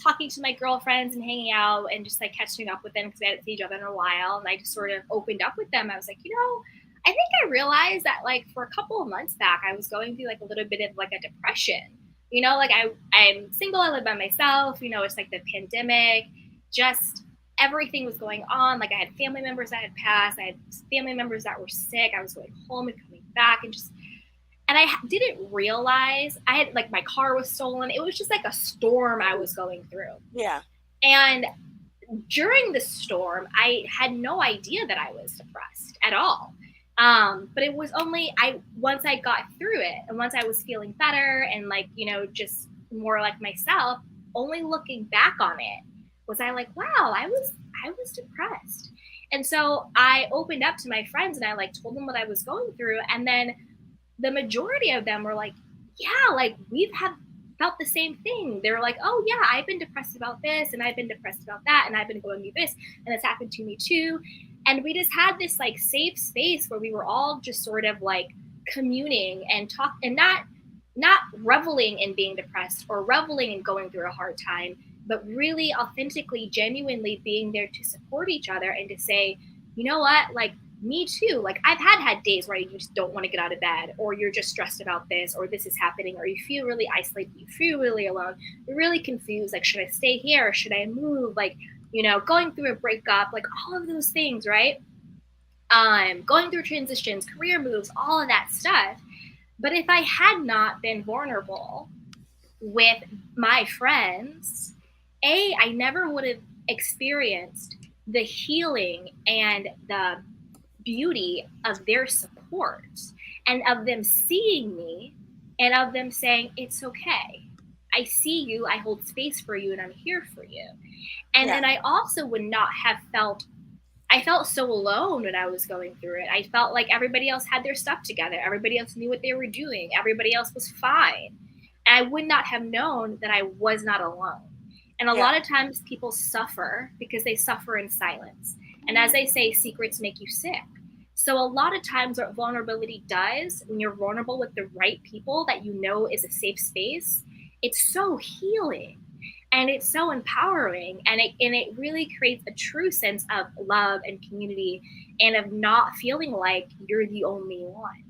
talking to my girlfriends and hanging out and just like catching up with them because we hadn't seen each other in a while, and I just sort of opened up with them. I was like, I think I realized that like for a couple of months back, I was going through like a little bit of like a depression. Like I'm single, I live by myself. It's like the pandemic. Just everything was going on. Like I had family members that had passed. I had family members that were sick. I was going home and coming back and I didn't realize I had like my car was stolen. It was just like a storm I was going through. Yeah. And during the storm, I had no idea that I was depressed at all. But it was only once I got through it and once I was feeling better and like, just more like myself, only looking back on it, was I like, wow, I was depressed. And so I opened up to my friends and I like told them what I was going through. And then the majority of them were like, yeah, like we've felt the same thing. They were like, oh yeah, I've been depressed about this and I've been depressed about that. And I've been going through this and it's happened to me too. And we just had this like safe space where we were all just sort of like communing and talk and not reveling in being depressed or reveling in going through a hard time, but really authentically, genuinely being there to support each other and to say, you know what, like me too. Like I've had days where you just don't want to get out of bed or you're just stressed about this or this is happening or you feel really isolated, you feel really alone, you're really confused. Like, should I stay here or should I move? Like, going through a breakup, like all of those things, right? Going through transitions, career moves, all of that stuff. But if I had not been vulnerable with my friends, I never would have experienced the healing and the beauty of their support and of them seeing me and of them saying, it's okay. I see you, I hold space for you, and I'm here for you. And then I also would not have I felt so alone when I was going through it. I felt like everybody else had their stuff together. Everybody else knew what they were doing. Everybody else was fine. And I would not have known that I was not alone. And a Yeah. lot of times people suffer because they suffer in silence. And as they say, secrets make you sick. So a lot of times what vulnerability does, when you're vulnerable with the right people that you know is a safe space, it's so healing and it's so empowering, and it really creates a true sense of love and community, and of not feeling like you're the only one.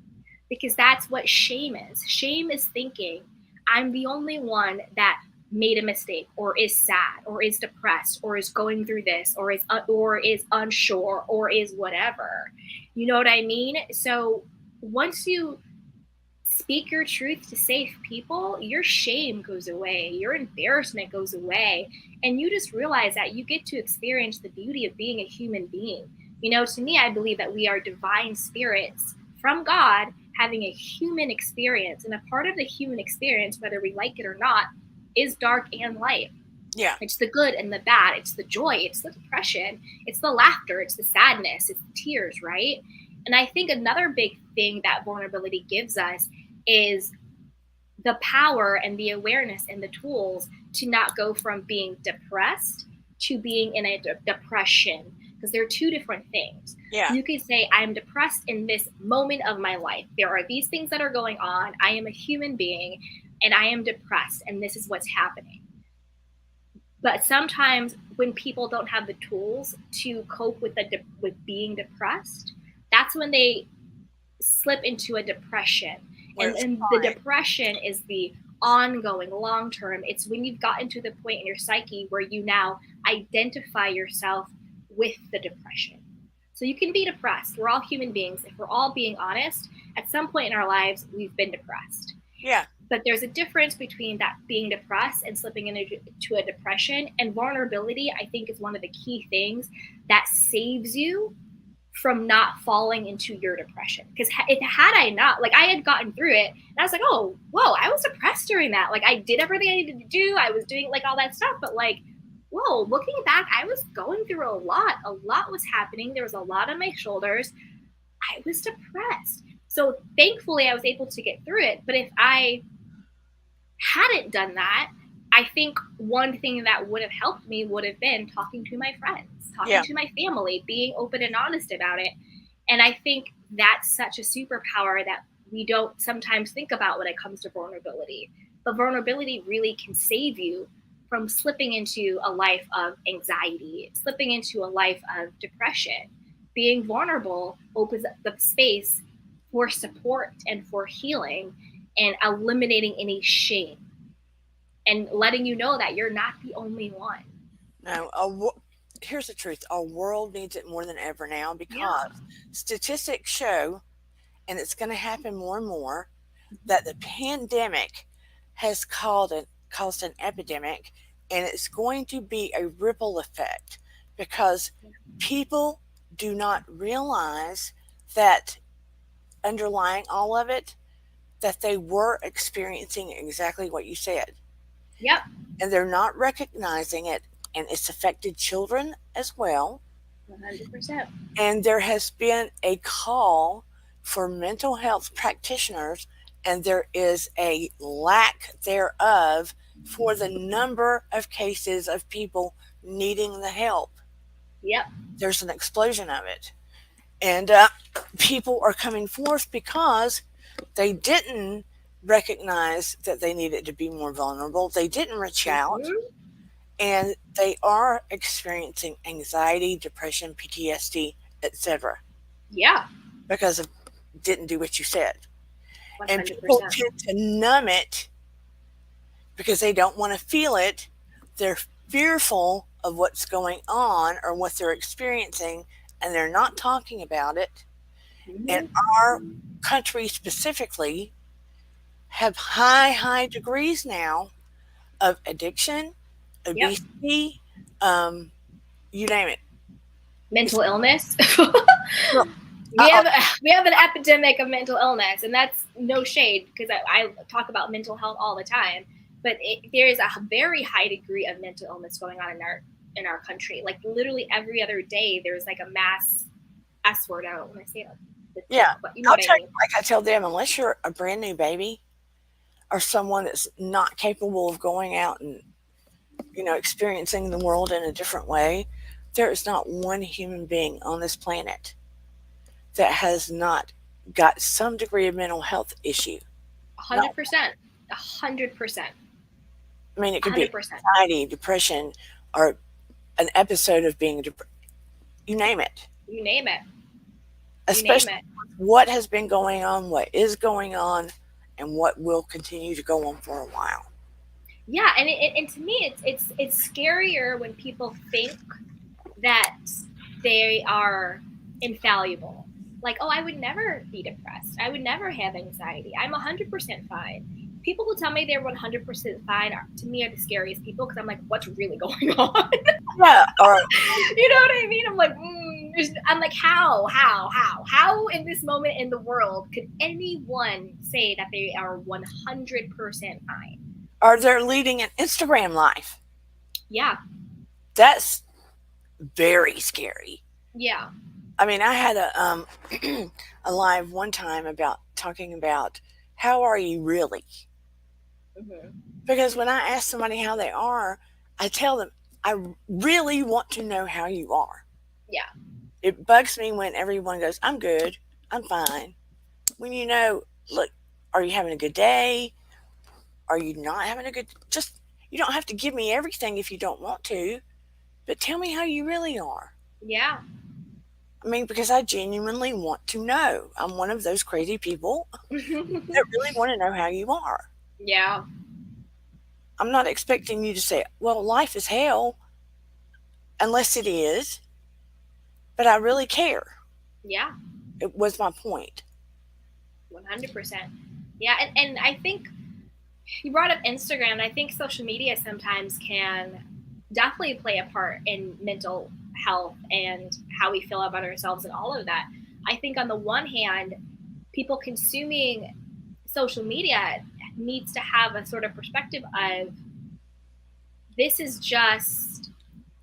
Because that's what shame is. Shame is thinking I'm the only one that made a mistake, or is sad, or is depressed, or is going through this, or is unsure, or is whatever. You know what I mean? So once you speak your truth to safe people, your shame goes away, your embarrassment goes away, and you just realize that you get to experience the beauty of being a human being. You know, to me, I believe that we are divine spirits from God having a human experience, and a part of the human experience, whether we like it or not, is dark and light. Yeah. It's the good and the bad. It's the joy. It's the depression. It's the laughter. It's the sadness. It's the tears, right? And I think another big thing that vulnerability gives us is the power and the awareness and the tools to not go from being depressed to being in a depression, because they're two different things. Yeah. You could say, I'm depressed in this moment of my life. There are these things that are going on. I am a human being and I am depressed, and this is what's happening. But sometimes when people don't have the tools to cope with being depressed, that's when they slip into a depression. And the depression is the ongoing, long-term. It's when you've gotten to the point in your psyche where you now identify yourself with the depression. So you can be depressed. We're all human beings. If we're all being honest, at some point in our lives, we've been depressed. Yeah. But there's a difference between that being depressed and slipping into a depression. And vulnerability, I think, is one of the key things that saves you from not falling into your depression. Because had I not, like, I had gotten through it, and I was like, oh, whoa, I was depressed during that. Like, I did everything I needed to do. I was doing, like, all that stuff. But, like, whoa, looking back, I was going through a lot. A lot was happening. There was a lot on my shoulders. I was depressed. So thankfully, I was able to get through it. But if I hadn't done that, I think one thing that would have helped me would have been talking to my friends, talking to my family, being open and honest about it. And I think that's such a superpower that we don't sometimes think about when it comes to vulnerability. But vulnerability really can save you from slipping into a life of anxiety, slipping into a life of depression. Being vulnerable opens up the space for support and for healing, and eliminating any shame, and letting you know that you're not the only one. No, here's the truth. Our world needs it more than ever now, because statistics show, and it's going to happen more and more, that the pandemic has caused an epidemic, and it's going to be a ripple effect, because people do not realize that underlying all of it, that they were experiencing exactly what you said. Yep. And they're not recognizing it, and it's affected children as well. 100%. And there has been a call for mental health practitioners, and there is a lack thereof for the number of cases of people needing the help. Yep. There's an explosion of it. And people are coming forth because they didn't recognize that they needed to be more vulnerable. They didn't reach out, and they are experiencing anxiety, depression, PTSD, etc. Yeah. Because of didn't do what you said. 100%. And people tend to numb it because they don't want to feel it. They're fearful of what's going on or what they're experiencing, and they're not talking about it. And our country specifically have high degrees now of addiction, obesity, you name it. Mental illness. We have an epidemic of mental illness, and that's no shade, because I talk about mental health all the time. But there is a very high degree of mental illness going on in our country. Like, literally every other day, there's like a mass S word. I don't want to say it. Yeah, but you know what I mean. Like I tell them, unless you're a brand new baby or someone that's not capable of going out and experiencing the world in a different way. There is not one human being on this planet that has not got some degree of mental health issue. Not, 100%. 100%. I mean, it could be 100%. anxiety, depression, or an episode of being you name it. You name it. You name Especially it. what has been going on, what is going on, and what will continue to go on for a while. Yeah, and to me, it's scarier when people think that they are infallible. Like, oh, I would never be depressed. I would never have anxiety. I'm 100% fine. People who tell me they're 100% fine to me are the scariest people because I'm like, what's really going on? Yeah, or You know what I mean? I'm like, I'm like, how in this moment in the world could anyone say that they are 100% fine? or they're leading an Instagram life. Yeah, That's very scary. yeah, I mean, I had a live one time about talking about how are you really? hmm Because when I ask somebody how they are, I tell them I really want to know how you are. yeah, It bugs me when everyone goes, "I'm good, I'm fine." When look, are you having a good day? Are you not having a good? Just you don't have to give me everything if you don't want to, but tell me how you really are. yeah. I mean, because I genuinely want to know. I'm one of those crazy people that really want to know how you are. Yeah, I'm not expecting you to say, well, life is hell, unless it is, but I really care. yeah, It was my point. 100%. Yeah, and I think you brought up Instagram. And I think social media sometimes can definitely play a part in mental health and how we feel about ourselves and all of that. I think on the one hand, people consuming social media needs to have a sort of perspective of this is just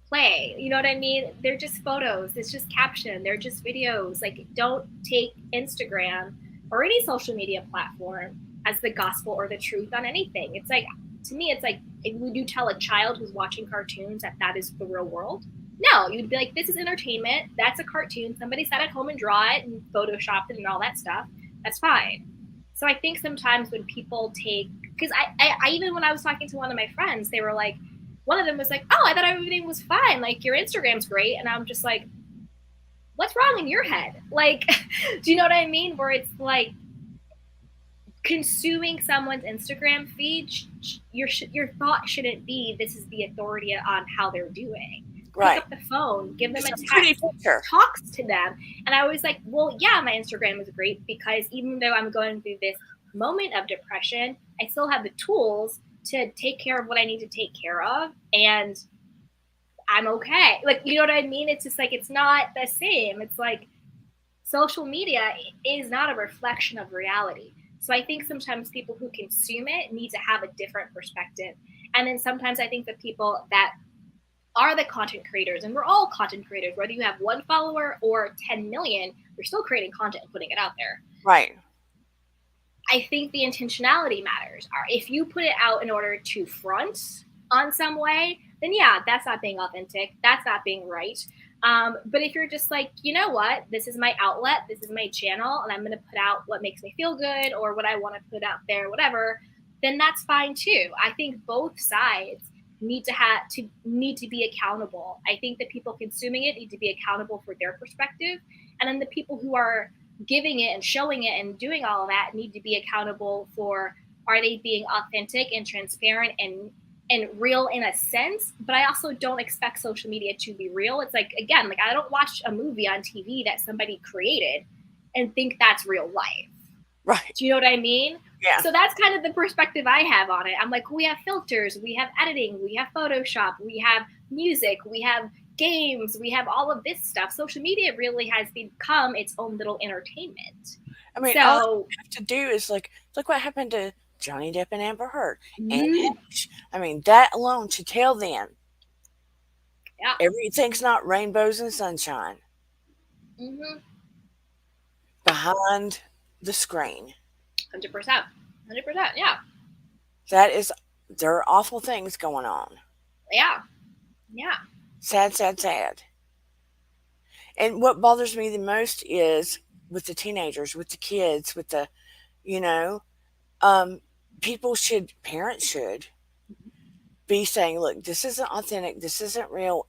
play. You know what I mean? They're just photos. It's just caption. They're just videos. Like, don't take Instagram or any social media platform as the gospel or the truth on anything. It's like, to me, it's like, would you tell a child who's watching cartoons that is the real world? No, you'd be like, this is entertainment. That's a cartoon. Somebody sat at home and draw it and photoshopped it and all that stuff. That's fine. So I think sometimes when people take, because I even when I was talking to one of my friends, they were like, one of them was like, oh, I thought everything was fine. Like, your Instagram's great. And I'm just like, what's wrong in your head? Like, do you know what I mean? Where it's like consuming someone's Instagram feed, your thought shouldn't be, this is the authority on how they're doing. Right. Pick up the phone, give them It's a a pretty text, picture. talks to them. And I was like, well, yeah, my Instagram is great because even though I'm going through this moment of depression, I still have the tools to take care of what I need to take care of, and I'm okay. Like, you know what I mean? It's just like, it's not the same. It's like social media is not a reflection of reality. So I think sometimes people who consume it need to have a different perspective. And then sometimes I think the people that are the content creators, and we're all content creators, whether you have 1 follower or 10 million, you're still creating content and putting it out there. Right. I think the intentionality matters. If you put it out in order to front on some way, then yeah, that's not being authentic. That's not being right. But if you're just like, you know what, this is my outlet, this is my channel, and I'm going to put out what makes me feel good or what I want to put out there, whatever, then that's fine too. I think both sides need to be accountable. I think the people consuming it need to be accountable for their perspective, and then the people who are giving it and showing it and doing all of that need to be accountable for, are they being authentic and transparent and real in a sense. But I also don't expect social media to be real. It's like, again, like, I don't watch a movie on TV that somebody created and think that's real life. Right. Do you know what I mean? Yeah. So that's kind of the perspective I have on it. I'm like, we have filters, we have editing, we have Photoshop, we have music, we have games, we have all of this stuff. Social media really has become its own little entertainment. I mean, So- all you have to do is look what happened to Johnny Depp and Amber Heard. And I mean, that alone should tell them Yeah. everything's not rainbows and sunshine Mm-hmm. behind the screen. 100%. 100%. Yeah. There are awful things going on. Yeah. Yeah. Sad, sad, sad. And what bothers me the most is with the teenagers, with the kids, with the, you know, um, parents should be saying, look, this isn't authentic, this isn't real.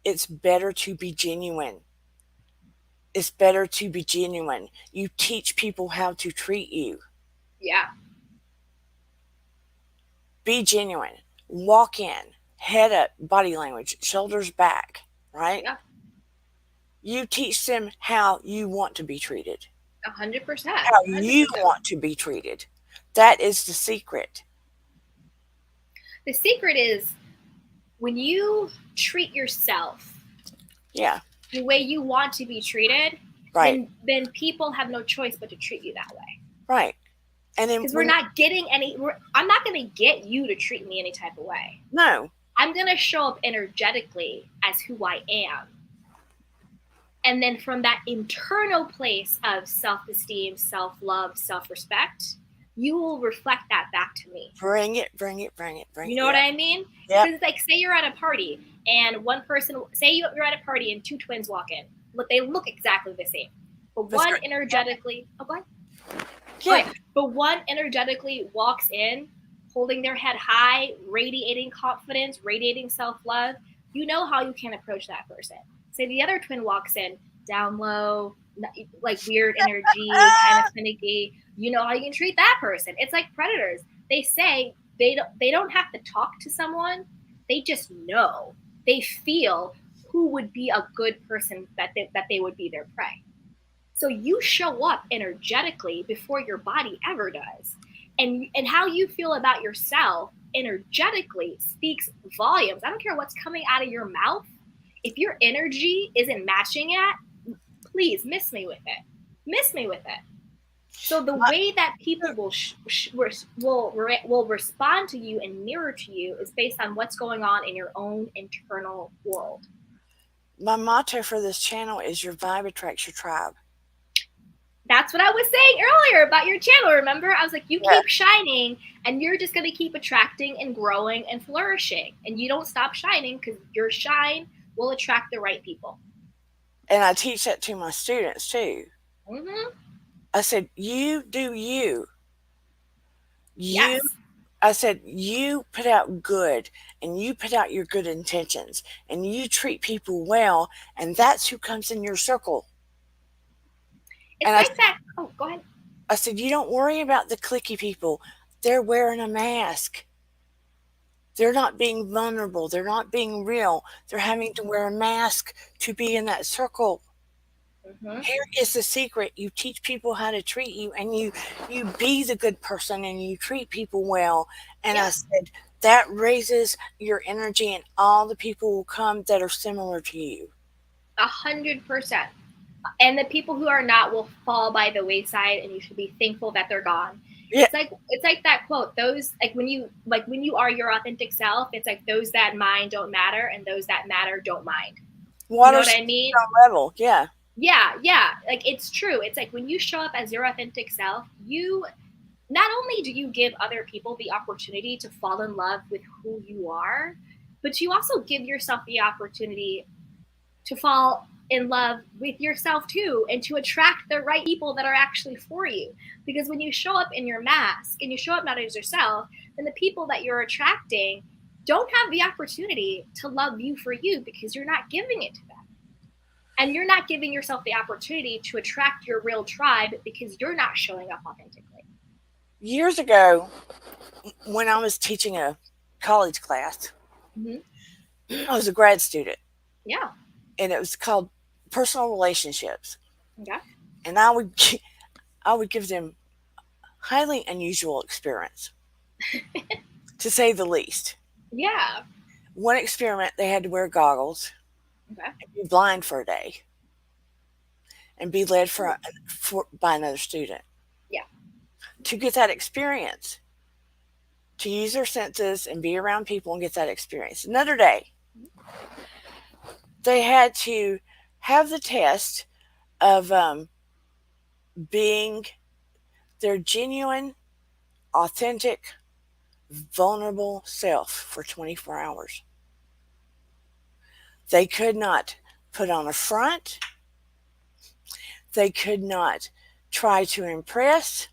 It's better to be genuine. It's better to be genuine. You teach people how to treat you. Yeah. Be genuine. Walk in, head up, body language, shoulders back, right? Yeah. You teach them how you want to be treated, 100%. how you 100%. want to be treated. That is the secret. The secret is when you treat yourself Yeah, the way you want to be treated, right, then people have no choice but to treat you that way. right. And then Because we're not getting I'm not going to get you to treat me any type of way. no, I'm going to show up energetically as who I am. And then from that internal place of self-esteem, self-love, self-respect, you will reflect that back to me. bring it. You know what I mean? Yeah. Because like, say you're at a party and one person, say you're at a party and two twins walk in, but they look exactly the same. But That's one right. energetically, oh, go ahead. Yeah. Okay. But one energetically walks in, holding their head high, radiating confidence, radiating self-love. You know how you can approach that person. Say the other twin walks in, down low, like weird energy, kind of finicky. You know how you can treat that person. It's like predators. They say they don't have to talk to someone. They just know. They feel who would be a good person that they would be their prey. So you show up energetically before your body ever does. And how you feel about yourself energetically speaks volumes. I don't care what's coming out of your mouth. If your energy isn't matching it, please miss me with it. Miss me with it. So the way that people will respond to you and mirror to you is based on what's going on in your own internal world. My motto for this channel is your vibe attracts your tribe. That's what I was saying earlier about your channel. Remember, I was like, you keep shining and you're just going to keep attracting and growing and flourishing. And you don't stop shining because your shine will attract the right people. And I teach that to my students too. Mm-hmm. I said, you do you. Yes. I said, you put out good and you put out your good intentions and you treat people well. And that's who comes in your circle. It's and like that. Oh, go ahead. I said, you don't worry about the cliquey people. They're wearing a mask. They're not being vulnerable. They're not being real. They're having to wear a mask to be in that circle. Mm-hmm. Here is the secret. You teach people how to treat you and you be the good person and you treat people well. And I said, that raises your energy and all the people will come that are similar to you. 100%. And the people who are not will fall by the wayside and you should be thankful that they're gone. Yeah. It's like that quote, those when you are your authentic self, it's like those that mind don't matter and those that matter don't mind. Water, you know what I mean? Level, yeah. Yeah. Like it's true. It's like when you show up as your authentic self, you not only do you give other people the opportunity to fall in love with who you are, but you also give yourself the opportunity to fall in love with yourself too and to attract the right people that are actually for you. Because when you show up in your mask and you show up not as yourself, then the people that you're attracting don't have the opportunity to love you for you because you're not giving it to them. And you're not giving yourself the opportunity to attract your real tribe because you're not showing up authentically. Years ago, when I was teaching a college class, I was a grad student. Yeah. And it was called personal relationships. Okay. And I would give them highly unusual experience, to say the least. Yeah. One experiment, they had to wear goggles, and be blind for a day, and be led by another student. Yeah. To get that experience, to use their senses and be around people and get that experience. Another day, they had to have the test of being their genuine, authentic, vulnerable self for 24 hours. They could not put on a front. They could not try to impress.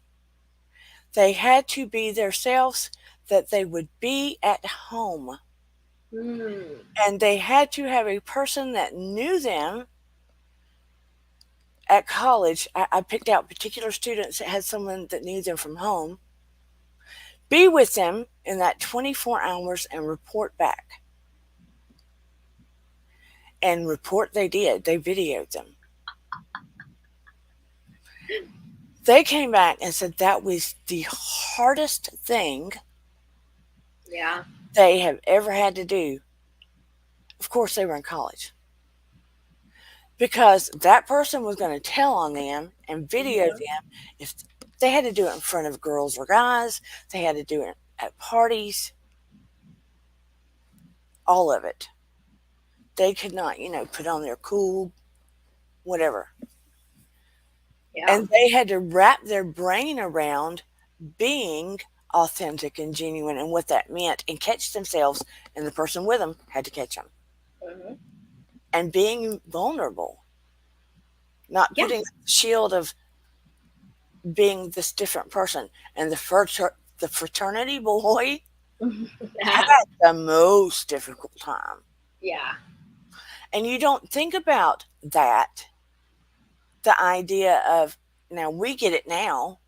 They had to be themselves, that they would be at home. And they had to have a person that knew them at college. I picked out particular students that had someone that knew them from home, be with them in that 24 hours and report back. And report they did. They videoed them. They came back and said that was the hardest thing they have ever had to do. Of course, they were in college. Because that person was going to tell on them and video them. If they had to do it in front of girls or guys, they had to do it at parties. All of it. They could not, put on their cool whatever. And they had to wrap their brain around being authentic and genuine and what that meant, and catch themselves, and the person with them had to catch them. And being vulnerable, not putting the shield of being this different person. And the fraternity boy had the most difficult time. And you don't think about that, the idea of, now we get it now,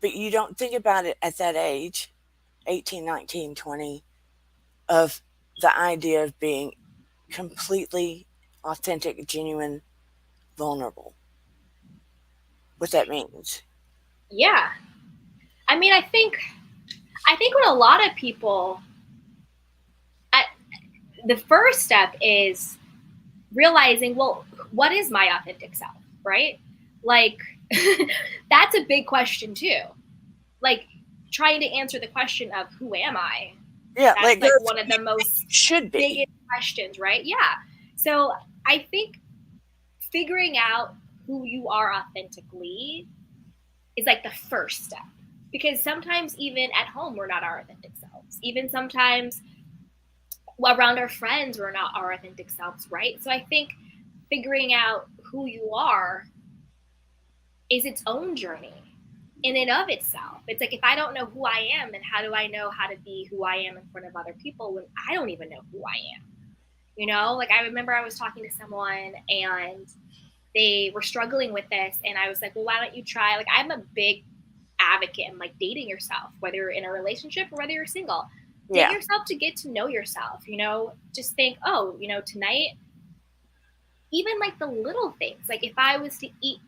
but you don't think about it at that age, 18, 19, 20, of the idea of being completely authentic, genuine, vulnerable. What that means. Yeah. I mean, I think what a lot of people, the first step is realizing, well, what is my authentic self, right? Like, that's a big question too. Like, trying to answer the question of who am I? Yeah, that's like one of the most biggest questions, right? Yeah. So I think figuring out who you are authentically is like the first step, because sometimes even at home we're not our authentic selves. Even sometimes around our friends we're not our authentic selves, right? So I think figuring out who you are is its own journey in and of itself. It's like, if I don't know who I am, then how do I know how to be who I am in front of other people when I don't even know who I am? Like, I remember I was talking to someone and they were struggling with this, and I was like, well, why don't you try, like, I'm a big advocate in like dating yourself, whether you're in a relationship or whether you're single. Date yourself to get to know yourself. Just think, tonight, even like the little things, like if I was to eat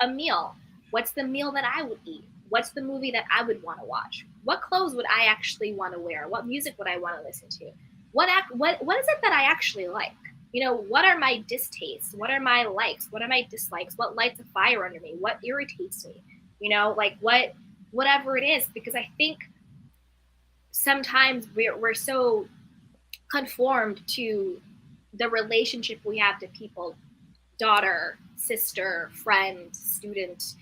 a meal, what's the meal that I would eat? What's the movie that I would want to watch? What clothes would I actually want to wear? What music would I want to listen to? What is it that I actually like? What are my distastes? What are my likes? What are my dislikes? What lights a fire under me? What irritates me? Like whatever it is, because I think sometimes we're so conformed to the relationship we have to people, daughter, sister, friend, student,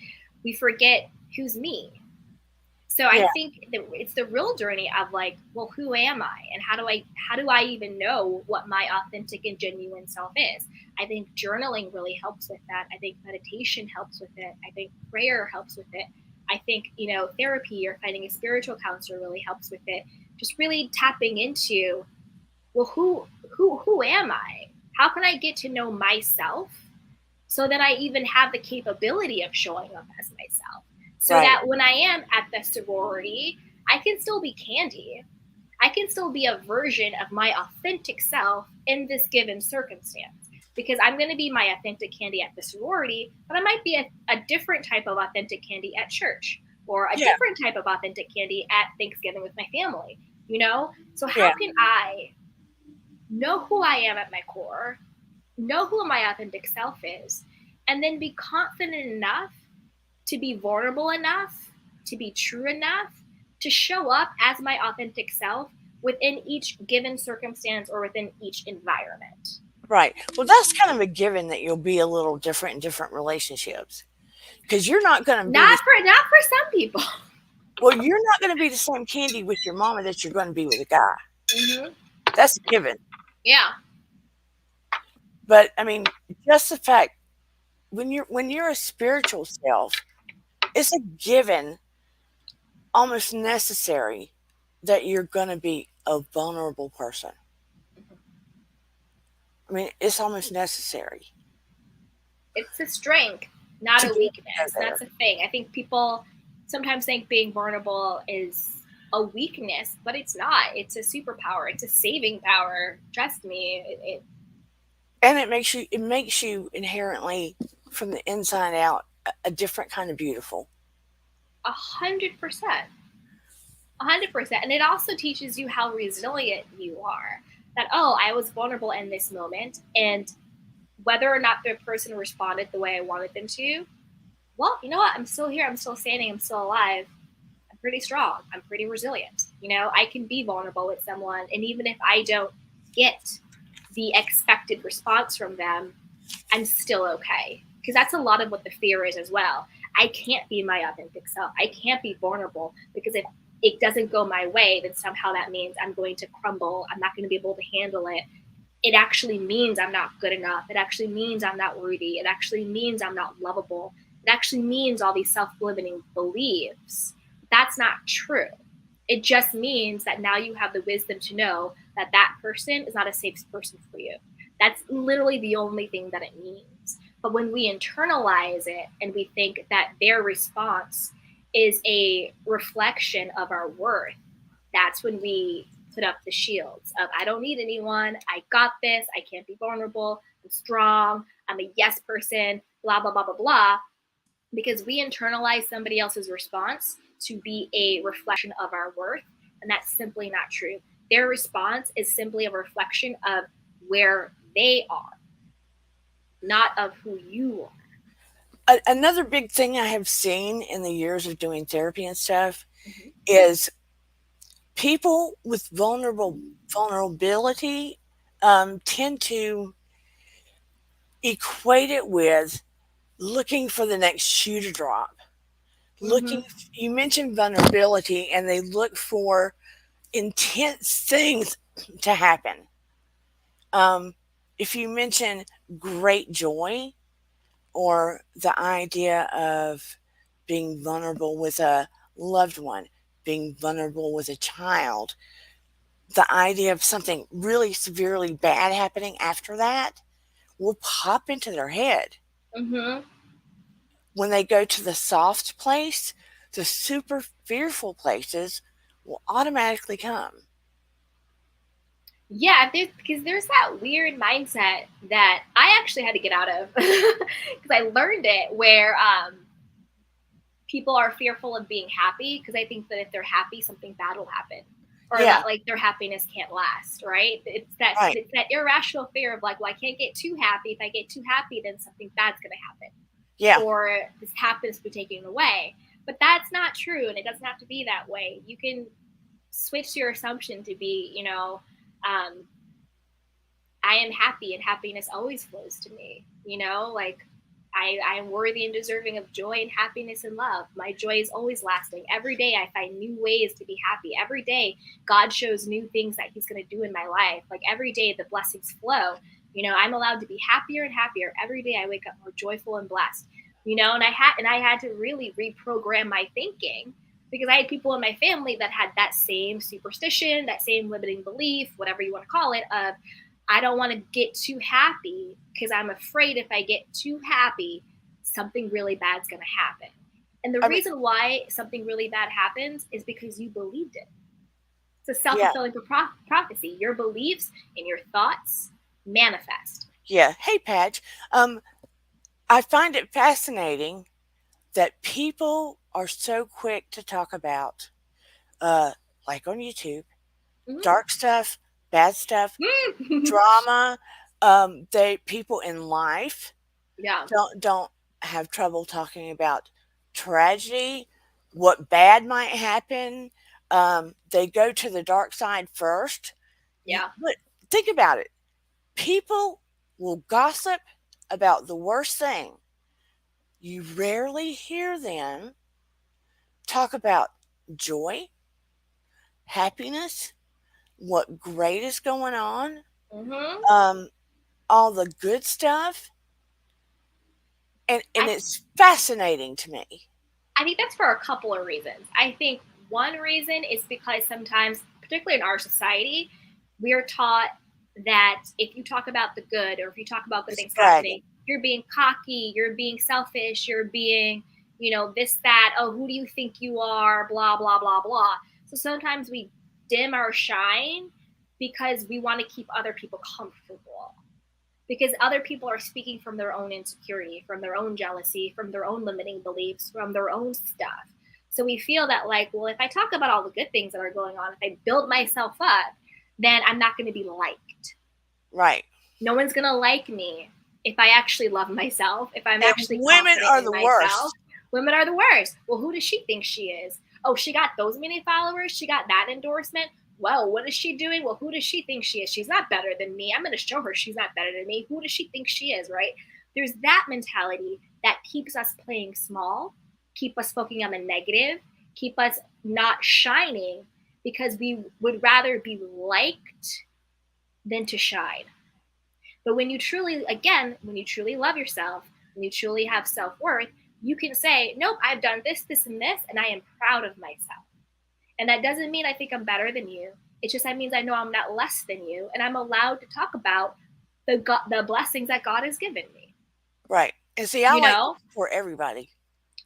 we forget who's me. So I think that it's the real journey of like, well, who am I? And how do I even know what my authentic and genuine self is? I think journaling really helps with that. I think meditation helps with it. I think prayer helps with it. I think, therapy or finding a spiritual counselor really helps with it. Just really tapping into, well, who am I? How can I get to know myself so that I even have the capability of showing up as myself? So that when I am at the sorority, I can still be Candy. I can still be a version of my authentic self in this given circumstance, because I'm going to be my authentic Candy at the sorority, but I might be a different type of authentic Candy at church, or a different type of authentic Candy at Thanksgiving with my family, So how can I know who I am at my core, know who my authentic self is, and then be confident enough to be vulnerable enough, to be true enough, to show up as my authentic self within each given circumstance or within each environment. Right. Well, that's kind of a given that you'll be a little different in different relationships, because you're not going to be not for some people. Well, you're not going to be the same Candy with your mama that you're going to be with a guy. Mm-hmm. That's a given. Yeah. But I mean, just the fact when you're a spiritual self, it's a given, almost necessary, that you're going to be a vulnerable person. I mean, it's almost necessary It's a strength, not to a be able to go weakness. there. That's the thing. I think people sometimes think being vulnerable is a weakness, but it's not. It's a superpower. It's a saving power. Trust me. And it makes you inherently, from the inside out, a different kind of beautiful. 100%. 100%. And it also teaches you how resilient you are. That, oh, I was vulnerable in this moment. And whether or not the person responded the way I wanted them to, well, you know what? I'm still here. I'm still standing. I'm still alive. I'm pretty strong. I'm pretty resilient. I can be vulnerable with someone. And even if I don't get the expected response from them, I'm still okay. Because that's a lot of what the fear is as well. I can't be my authentic self. I can't be vulnerable because if it doesn't go my way, then somehow that means I'm going to crumble. I'm not going to be able to handle it. It actually means I'm not good enough. It actually means I'm not worthy. It actually means I'm not lovable. It actually means all these self-limiting beliefs. That's not true. It just means that now you have the wisdom to know that that person is not a safe person for you. That's literally the only thing that it means. But when we internalize it and we think that their response is a reflection of our worth, that's when we put up the shields of I don't need anyone, I got this, I can't be vulnerable, I'm strong, I'm a yes person, blah, blah, blah, blah, blah. Because we internalize somebody else's response to be a reflection of our worth. And that's simply not true. Their response is simply a reflection of where they are, not of who you are. Another big thing I have seen in the years of doing therapy and stuff is people with vulnerability tend to equate it with looking for the next shoe to drop. Looking, you mentioned vulnerability, and they look for intense things to happen. If you mention great joy or the idea of being vulnerable with a loved one, being vulnerable with a child, the idea of something really severely bad happening after that will pop into their head. Mm-hmm. When they go to the soft place, the super fearful places will automatically come. Yeah, because there's that weird mindset that I actually had to get out of because I learned it where people are fearful of being happy because I think that if they're happy, something bad will happen, or Yeah. that like their happiness can't last. Right? It's that Right. it's that irrational fear of like, well, I can't get too happy. If I get too happy, then something bad's gonna happen, Yeah. or this happiness will be taken away. But that's not true, and it doesn't have to be that way. You can switch your assumption to be, I am happy and happiness always flows to me. Like I am worthy and deserving of joy and happiness and love. My joy is always lasting. Every day I find new ways to be happy. Every day God shows new things that he's going to do in my life. Like every day the blessings flow. I'm allowed to be happier and happier. Every day I wake up more joyful and blessed. And I had to really reprogram my thinking because I had people in my family that had that same superstition, that same limiting belief, whatever you want to call it, of I don't want to get too happy because I'm afraid if I get too happy, something really bad's going to happen. And the reason why something really bad happens is because you believed it. It's a self-fulfilling prophecy. Your beliefs and your thoughts manifest. Yeah. Hey, Patch. I find it fascinating that people are so quick to talk about, like on YouTube, dark stuff, bad stuff, drama. People in life don't have trouble talking about tragedy, what bad might happen. They go to the dark side first. Yeah. But think about it. People will gossip about the worst thing. You rarely hear them talk about joy, happiness, what great is going on. Mm-hmm. all the good stuff, and I, it's fascinating to me. I think that's for a couple of reasons. I think one reason is because sometimes, particularly in our society, we're taught that if you talk about the good or if you talk about good things happening, you're being cocky, you're being selfish, you're being, this, that, oh, who do you think you are, blah, blah, blah, blah. So sometimes we dim our shine because we want to keep other people comfortable. Because other people are speaking from their own insecurity, from their own jealousy, from their own limiting beliefs, from their own stuff. So we feel that if I talk about all the good things that are going on, if I build myself up, then I'm not going to be liked. Right. No one's going to like me if I actually love myself, if I'm actually women are the worst. Women are the worst. Well, who does she think she is? Oh, she got those many followers. She got that endorsement. Well, what is she doing? Well, who does she think she is? She's not better than me. I'm going to show her she's not better than me. Who does she think she is, right? There's that mentality that keeps us playing small, keep us focusing on the negative, keep us not shining because we would rather be liked than to shine. But when you truly love yourself, when you truly have self-worth, you can say, nope, I've done this, this, and this, and I am proud of myself. And that doesn't mean I think I'm better than you. It just means I know I'm not less than you, and I'm allowed to talk about the blessings that God has given me. Right. And see, I like for everybody.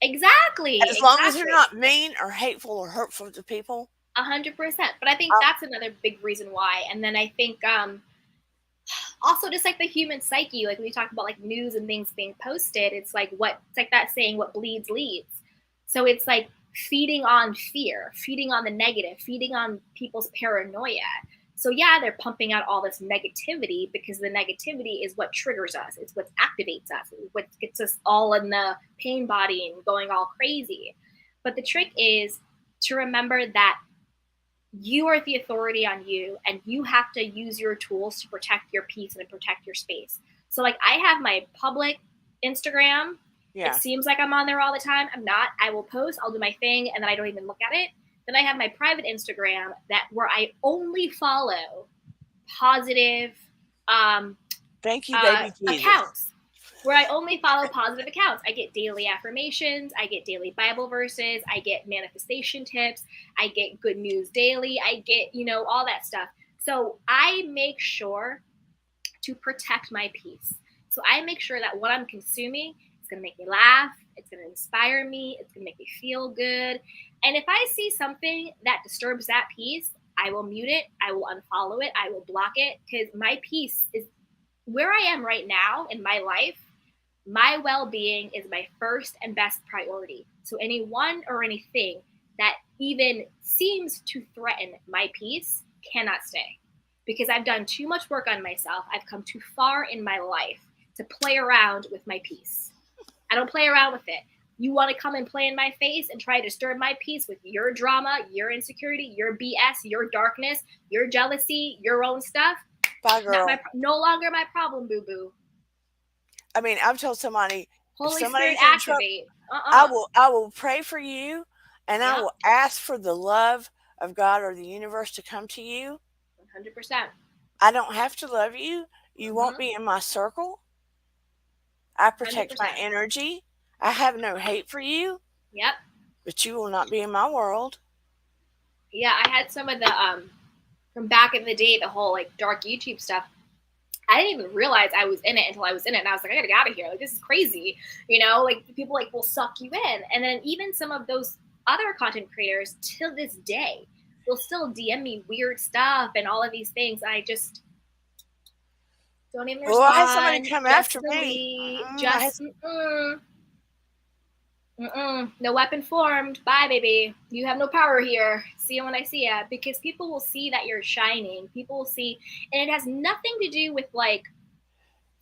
Exactly. As long as you're not mean or hateful or hurtful to people. 100%. But I think that's another big reason why. And then I think also just like the human psyche, like we talk about like news and things being posted, it's like that saying, what bleeds leads. So it's like feeding on fear, feeding on the negative, feeding on people's paranoia. So yeah, they're pumping out all this negativity because the negativity is what triggers us. It's what activates us. It's what gets us all in the pain body and going all crazy. But the trick is to remember that you are the authority on you, and you have to use your tools to protect your peace and protect your space. So like I have my public Instagram. Yeah. It seems like I'm on there all the time. I'm not. I will post, I'll do my thing, and then I don't even look at it. Then I have my private Instagram where I only follow positive thank you, baby accounts. Where I only follow positive accounts. I get daily affirmations, I get daily Bible verses, I get manifestation tips, I get good news daily, I get, all that stuff. So I make sure to protect my peace. So I make sure that what I'm consuming is going to make me laugh, it's going to inspire me, it's going to make me feel good. And if I see something that disturbs that peace, I will mute it, I will unfollow it, I will block it, because my peace is where I am right now in my life. My well-being is my first and best priority. So anyone or anything that even seems to threaten my peace cannot stay, because I've done too much work on myself. I've come too far in my life to play around with my peace. I don't play around with it. You want to come and play in my face and try to disturb my peace with your drama, your insecurity, your BS, your darkness, your jealousy, your own stuff. Bye, girl. No longer my problem, boo-boo. I mean, I've told somebody, Holy Spirit, activate. I will pray for you, and I will ask for the love of God or the universe to come to you. 100%. I don't have to love you. You won't be in my circle. I protect 100%. My energy. I have no hate for you. Yep. But you will not be in my world. Yeah, I had some of the from back in the day, the whole like dark YouTube stuff. I didn't even realize I was in it until I was in it, and I was like, I gotta get out of here. Like, this is crazy, like people like will suck you in, and then even some of those other content creators till this day will still DM me weird stuff and all of these things. I just don't even respond. Well, I had somebody come after me. No weapon formed. Bye, baby. You have no power here. See you when I see you. Because people will see that you're shining. People will see, and it has nothing to do with like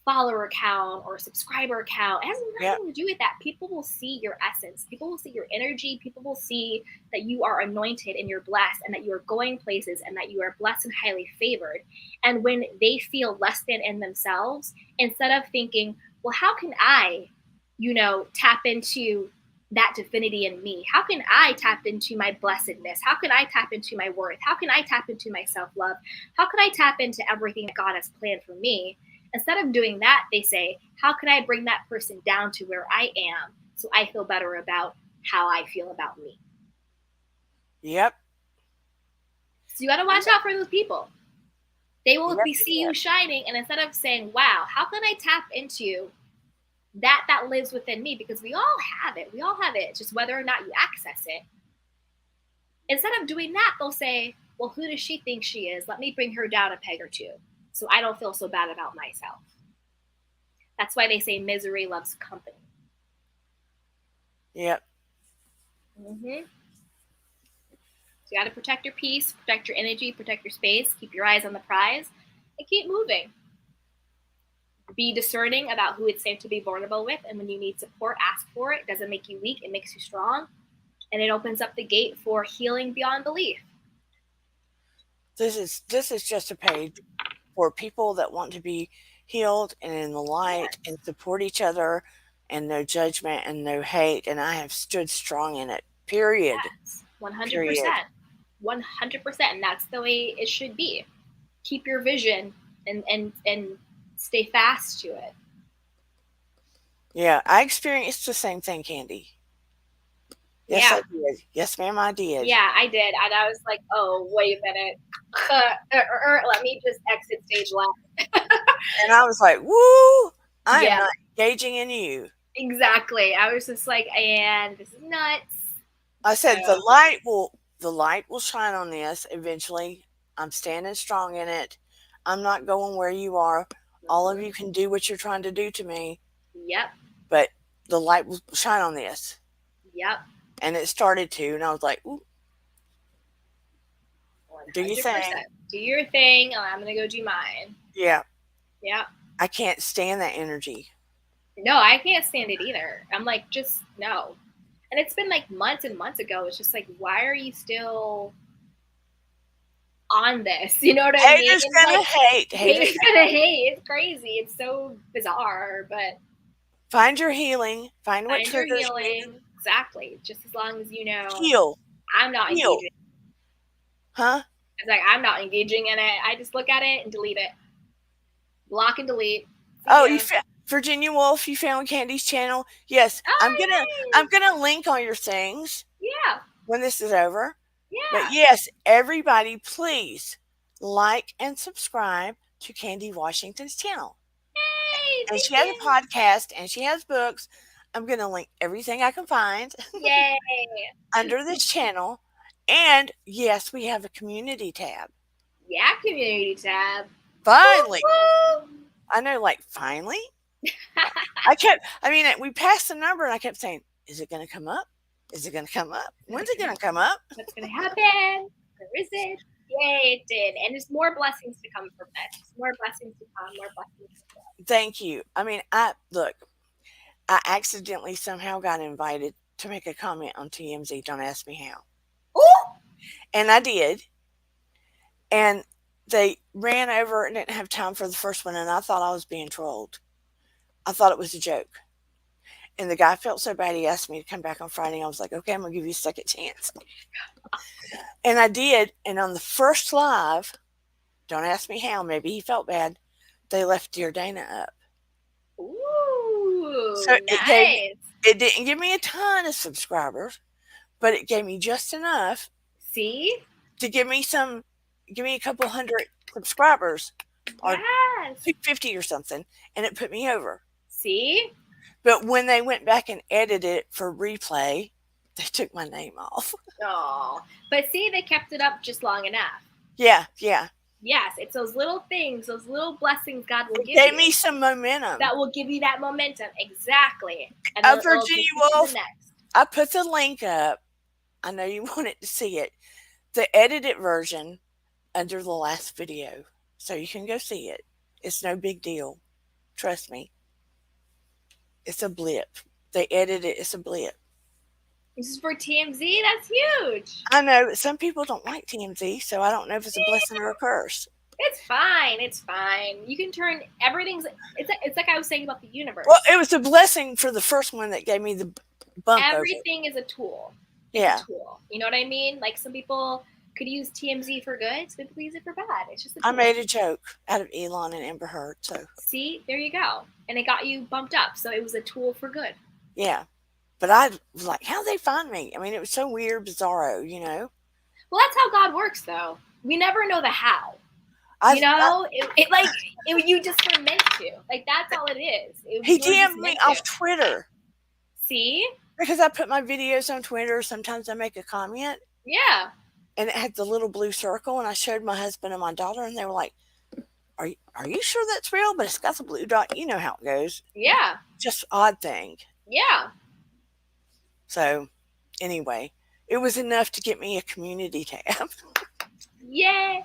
follower count or subscriber count. It has nothing to do with that. People will see your essence. People will see your energy. People will see that you are anointed and you're blessed, and that you are going places, and that you are blessed and highly favored. And when they feel less than in themselves, instead of thinking, well, how can I, tap into that divinity in me? How can I tap into my blessedness? How can I tap into my worth? How can I tap into my self-love? How can I tap into everything that God has planned for me? Instead of doing that, they say, how can I bring that person down to where I am so I feel better about how I feel about me? Yep. So you got to watch out for those people. They will Yep, see you shining, and instead of saying, wow, how can I tap into that lives within me? Because we all have it. We all have it. It's just whether or not you access it. Instead of doing that, they'll say, well, who does she think she is? Let me bring her down a peg or two so I don't feel so bad about myself. That's why they say misery loves company. Yep. Mm-hmm. So you got to protect your peace, protect your energy, protect your space, keep your eyes on the prize, and keep moving. Be discerning about who it's safe to be vulnerable with, and when you need support, ask for it. It doesn't make you weak, it makes you strong, and it opens up the gate for healing beyond belief. This is just a page for people that want to be healed and in the light and support each other, and no judgment and no hate. And I have stood strong in it. Period. Yes, 100%. 100%. And that's the way it should be. Keep your vision and stay fast to it. Yeah, I experienced the same thing, Candy. Yes, Yeah. I did. Yes, ma'am, I did. Yeah, I did. And I was like, oh, wait a minute. Let me just exit stage left. And I was like, woo, I Yeah. am not engaging in you. Exactly. I was just like, and this is nuts. I said So- the light will shine on this eventually. I'm standing strong in it. I'm not going where you are. All of you can do what you're trying to do to me, Yep. but the light will shine on this. Yep. And it started to, and I was like, ooh, do your 100%. thing. Do your thing, and I'm going to go do mine. Yeah. Yeah. I can't stand that energy. No, I can't stand it either. I'm like, just no. And it's been like months and months ago. It's just like, why are you still on this? You know what I mean? Haters gonna Like, hate. haters gonna hate. It's crazy. It's so bizarre, but Find your healing. Find what find your triggers healing. you. Exactly. Just as long as you know Heal. I'm not Heal. engaging. Huh? It's like I'm not engaging in it. I just look at it and delete it. Block and delete. Oh, Virginia Wolf, you found Candy's channel. Yes, Oh, I'm gonna link on your things yeah. when this is over. Yeah. But yes, everybody, please like and subscribe to Candy Washington's channel. Hey, And she has a podcast and she has books. I'm gonna link everything I can find Yay. under this channel. And yes, we have a community tab. Yeah, community tab. Finally. Woo-hoo. I know, like, finally? We passed the number and I kept saying, is it going to come up? Is it going to come up? When's it going to come up? What's going to happen? Where is it? Yay, it did. And there's more blessings to come from that. Just more blessings to come, more blessings to come. Thank you. I mean, I accidentally somehow got invited to make a comment on TMZ. Don't ask me how. Ooh! And I did. And they ran over and didn't have time for the first one. And I thought I was being trolled. I thought it was a joke. And the guy felt so bad, he asked me to come back on Friday. I was like, okay, I'm going to give you a second chance. And I did. And on the first live, don't ask me how, maybe he felt bad, they left Dear Dana up. Ooh, So nice. it didn't give me a ton of subscribers, but it gave me just enough See? to give me a couple hundred subscribers, or Yes. 50 or something, and it put me over. See? But when they went back and edited it for replay, they took my name off. Oh. But see, they kept it up just long enough. Yeah. Yes, it's those little things, those little blessings God will It give gave you. me some momentum. That will give you that momentum. Exactly. And Oh, then it'll Virginia take you to the Woolf. next. I put the link up. I know you wanted to see it. The edited version under the last video. So you can go see it. It's no big deal. Trust me. It's a blip. They edited it. It's a blip. This is for TMZ? That's huge. I know, but some people don't like TMZ, so I don't know if it's a blessing or a curse. It's fine. It's fine. You can turn everything's. It's like I was saying about the universe. Well, it was a blessing for the first one that gave me the bump over. Everything is a tool. It's Yeah. a tool. You know what I mean? Like some people could use TMZ for good, so people use it for bad. It's just a I tool. made a joke out of Elon and Amber Heard, so See, there you go. And it got you bumped up, so it was a tool for good. yeah. But I was like, how'd they find me? I mean, it was so weird, bizarro, you know? Well, that's how God works, though. We never know the how. I, You know, you just were meant to. Like, that's all it is. he You were just DM'd me meant off to. Twitter See? because I put my videos on Twitter. Sometimes I make a comment, Yeah. and it had the little blue circle, and I showed my husband and my daughter, and they were like, are you sure that's real? But it's got the blue dot. You know how it goes. Yeah. Just odd thing. Yeah. So anyway, it was enough to get me a community tab. Yeah.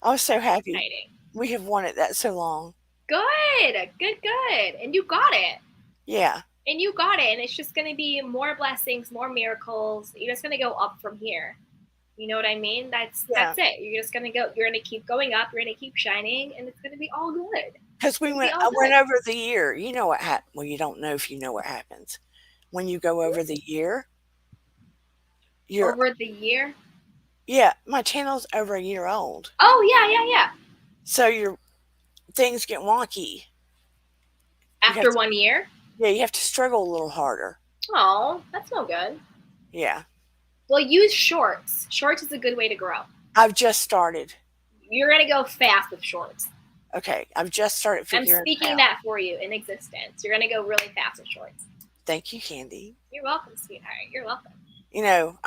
I was so happy. Exciting. We have wanted that so long. Good. Good. And you got it. Yeah. And you got it. And it's just going to be more blessings, more miracles. You're just going to go up from here. You know what I mean? That's it. You're just going to go, you're going to keep going up. You're going to keep shining, and it's going to be all good. Because I went over the year. You know what happened. Well, you don't know if you know what happens. When you go over the year, you're over the year? Yeah, my channel's over a year old. Oh, yeah. So your things get wonky. After 1 year? Yeah, you have to struggle a little harder. Oh, that's no good. Yeah. Well, use shorts. Shorts is a good way to grow. I've just started. You're going to go fast with shorts. Okay, I've just started figuring I'm speaking that for you in existence. You're going to go really fast with shorts. Thank you, Candy. You're welcome, sweetheart. You're welcome. You know,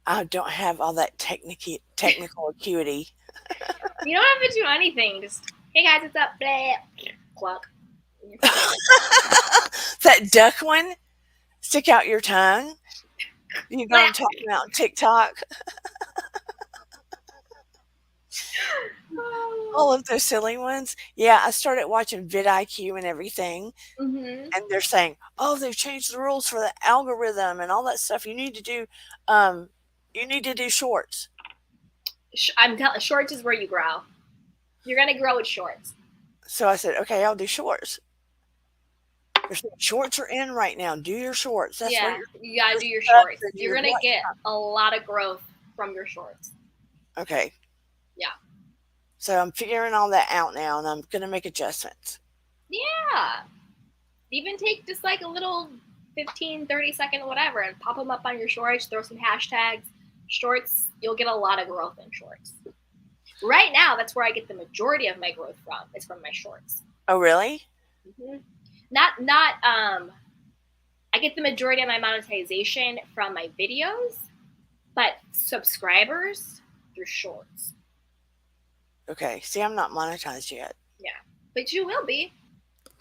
I don't have all that technical acuity. You don't have to do anything. Just, hey guys, what's up? Blah. Cluck. That duck one? Stick out your tongue? You know what I'm talking about on TikTok? All of those silly ones. Yeah, I started watching vidIQ and everything. Mm-hmm. And they're saying, oh, they've changed the rules for the algorithm and all that stuff. You need to do shorts. I'm telling shorts is where you grow. You're going to grow with shorts. So I said, okay, I'll do shorts. Shorts are in right now. Do your shorts. That's yeah, you got to do your shorts. You're going to get a lot of growth from your shorts. Okay. Yeah. So I'm figuring all that out now, and I'm going to make adjustments. Yeah. Even take just like a little 15, 30 second whatever and pop them up on your shorts, throw some hashtags, shorts. You'll get a lot of growth in shorts. Right now, that's where I get the majority of my growth from. It's from my shorts. Oh, really? Mm-hmm. I get the majority of my monetization from my videos, but subscribers through shorts. Okay. See, I'm not monetized yet. Yeah, but you will be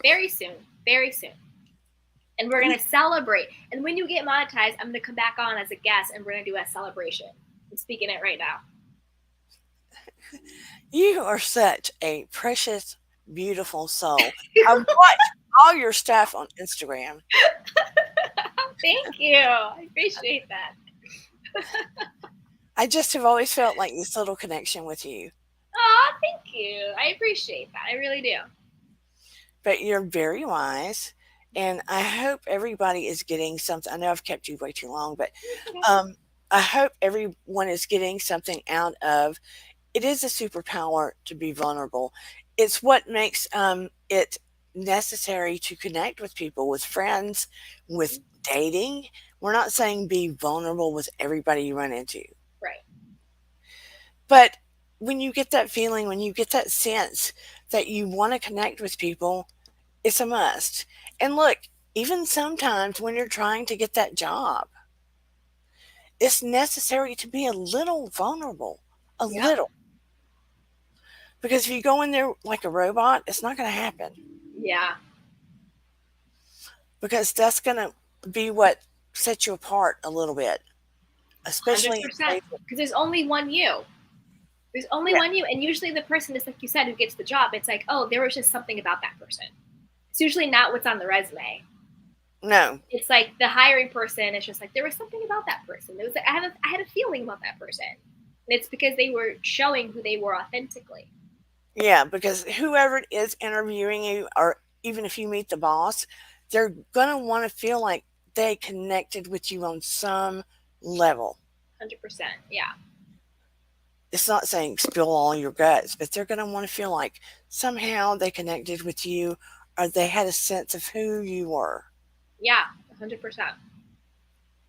very soon, very soon. And we're going to celebrate. And when you get monetized, I'm going to come back on as a guest and we're going to do a celebration. I'm speaking it right now. You are such a precious, beautiful soul. I watch all your stuff on Instagram. Thank you. I appreciate that. I just have always felt like this little connection with you. Oh, thank you. I appreciate that. I really do. But you're very wise. And I hope everybody is getting something. I know I've kept you way too long, but I hope everyone is getting something out of it. Is a superpower to be vulnerable. It's what makes it necessary to connect with people, with friends, with dating. We're not saying be vulnerable with everybody you run into. Right. But when you get that feeling, when you get that sense that you want to connect with people, it's a must. And look, even sometimes when you're trying to get that job, it's necessary to be a little vulnerable, a little. Because if you go in there like a robot, it's not going to happen. Yeah. Because that's going to be what sets you apart a little bit. Especially because there's only one you. There's only one you. And usually the person is, like you said, who gets the job, it's like, oh, there was just something about that person. It's usually not what's on the resume. No. It's like the hiring person is just like, there was something about that person. It was like, I had a feeling about that person. And it's because they were showing who they were authentically. Yeah, because whoever is interviewing you, or even if you meet the boss, they're going to want to feel like they connected with you on some level. 100%. Yeah. It's not saying spill all your guts, but they're going to want to feel like somehow they connected with you or they had a sense of who you were. Yeah, 100%.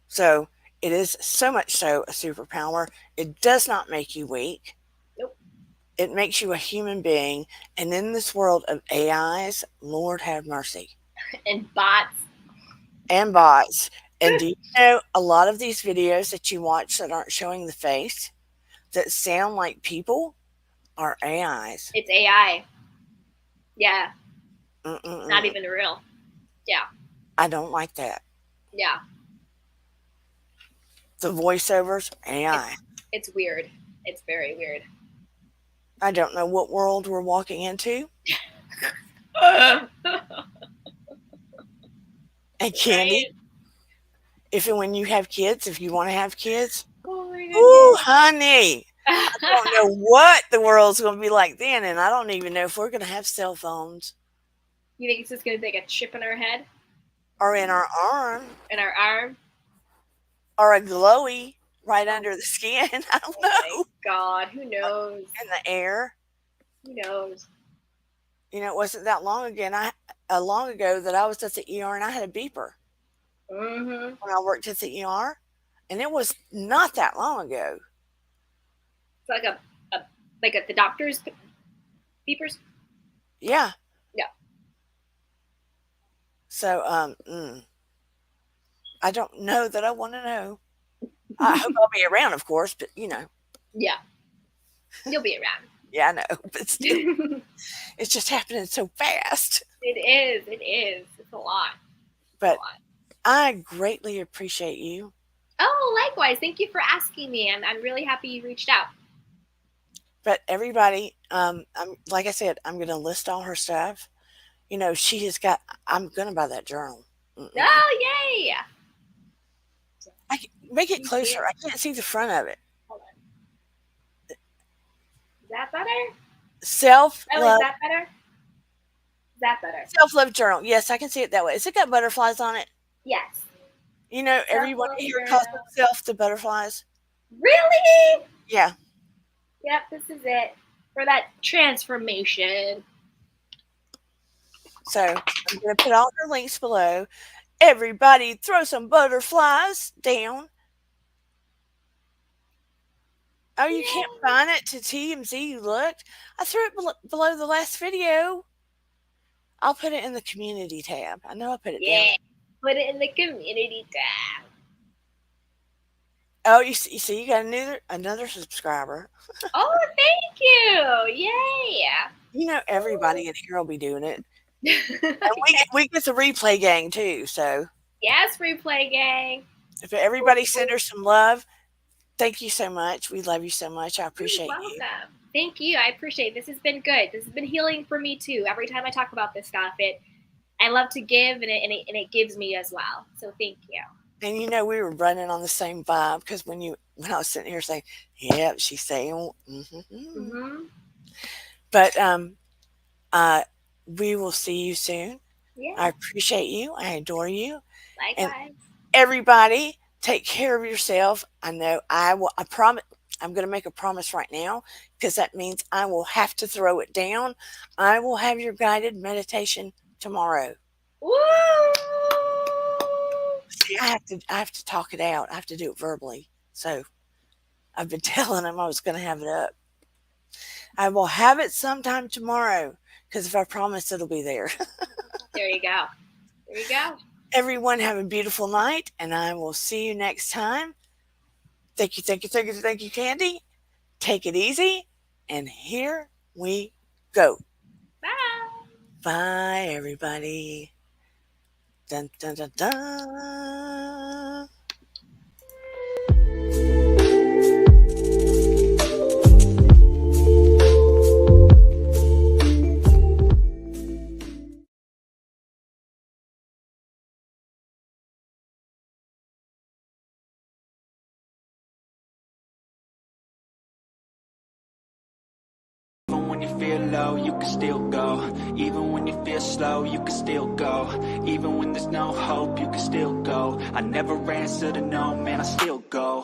So it is so much so a superpower. It does not make you weak. Nope. It makes you a human being. And in this world of AIs, Lord have mercy. And bots. And bots. And do you know a lot of these videos that you watch that aren't showing the face, that sound like people, are AIs? It's AI. Yeah. Mm-mm-mm. Not even real. Yeah. I don't like that. Yeah. The voiceovers, AI. It's weird. It's very weird. I don't know what world we're walking into. And Candy, Right? if and when you have kids, if you want to have kids, Oh my ooh, honey, I don't know what the world's going to be like then, and I don't even know if we're going to have cell phones You think it's just going to be like a chip in our head, or in our arm in our arm? or a glowy right under the skin. I don't know. Oh my God, who knows? In the air. Who knows? You know, it wasn't that long ago that I was at the ER and I had a beeper Mm-hmm. when I worked at the ER, and it was not that long ago. It's like the doctor's beepers. Yeah. Yeah. So, I don't know that I want to know. I hope I'll be around, of course, but you know. Yeah. You'll be around. Yeah, I know, but still, it's just happening so fast. It is. It is. It's a lot. But A lot. I greatly appreciate you. Oh, likewise. Thank you for asking me. I'm really happy you reached out. But everybody, like I said, I'm going to list all her stuff. You know, she has got. I'm going to buy that journal. Oh, yay! Make it closer. I can't see the front of it. Hold on. Is that better? Self Oh, love. is that better? Is that better? Self-love journal. Yes, I can see it that way. Has it got butterflies on it? Yes. You know, everyone Self-love here calls journal. themselves the butterflies. Really? Yeah. Yep, this is it. For that transformation. So I'm going to put all her links below. Everybody throw some butterflies down. Oh, you can't find it to TMZ. You looked. I threw it below the last video. I'll put it in the community tab. I know I put it Yeah. down. Put it in the community tab. Oh, you see, you got another subscriber. Oh, thank you. Yay. You know, everybody in here will be doing it. And we get the replay gang too. So Yes, replay gang. if everybody send her some love, thank you so much. We love you so much. I appreciate You're you. welcome. Thank you. I appreciate it. This has been good. This has been healing for me too. Every time I talk about this stuff, I love to give, and it gives me as well. So thank you. And you know, we were running on the same vibe because when I was sitting here saying, "Yep," she's saying, Mm-hmm. But we will see you soon. Yeah. I appreciate you. I adore you. Likewise. Everybody, take care of yourself. I know I will. I promise. I'm going to make a promise right now because that means I will have to throw it down. I will have your guided meditation tomorrow. Woo! See, I have to talk it out. I have to do it verbally. So I've been telling him I was going to have it up. I will have it sometime tomorrow because if I promise, it'll be there. There you go. There you go. Everyone have a beautiful night, and I will see you next time. Thank you, Candy. Take it easy, and here we go. Bye. Bye, everybody. Dun, dun, dun, dun. Even when you feel low, you can still go. Even when you feel slow, you can still go. Even when there's no hope, you can still go. I never answer to no, man, I still go.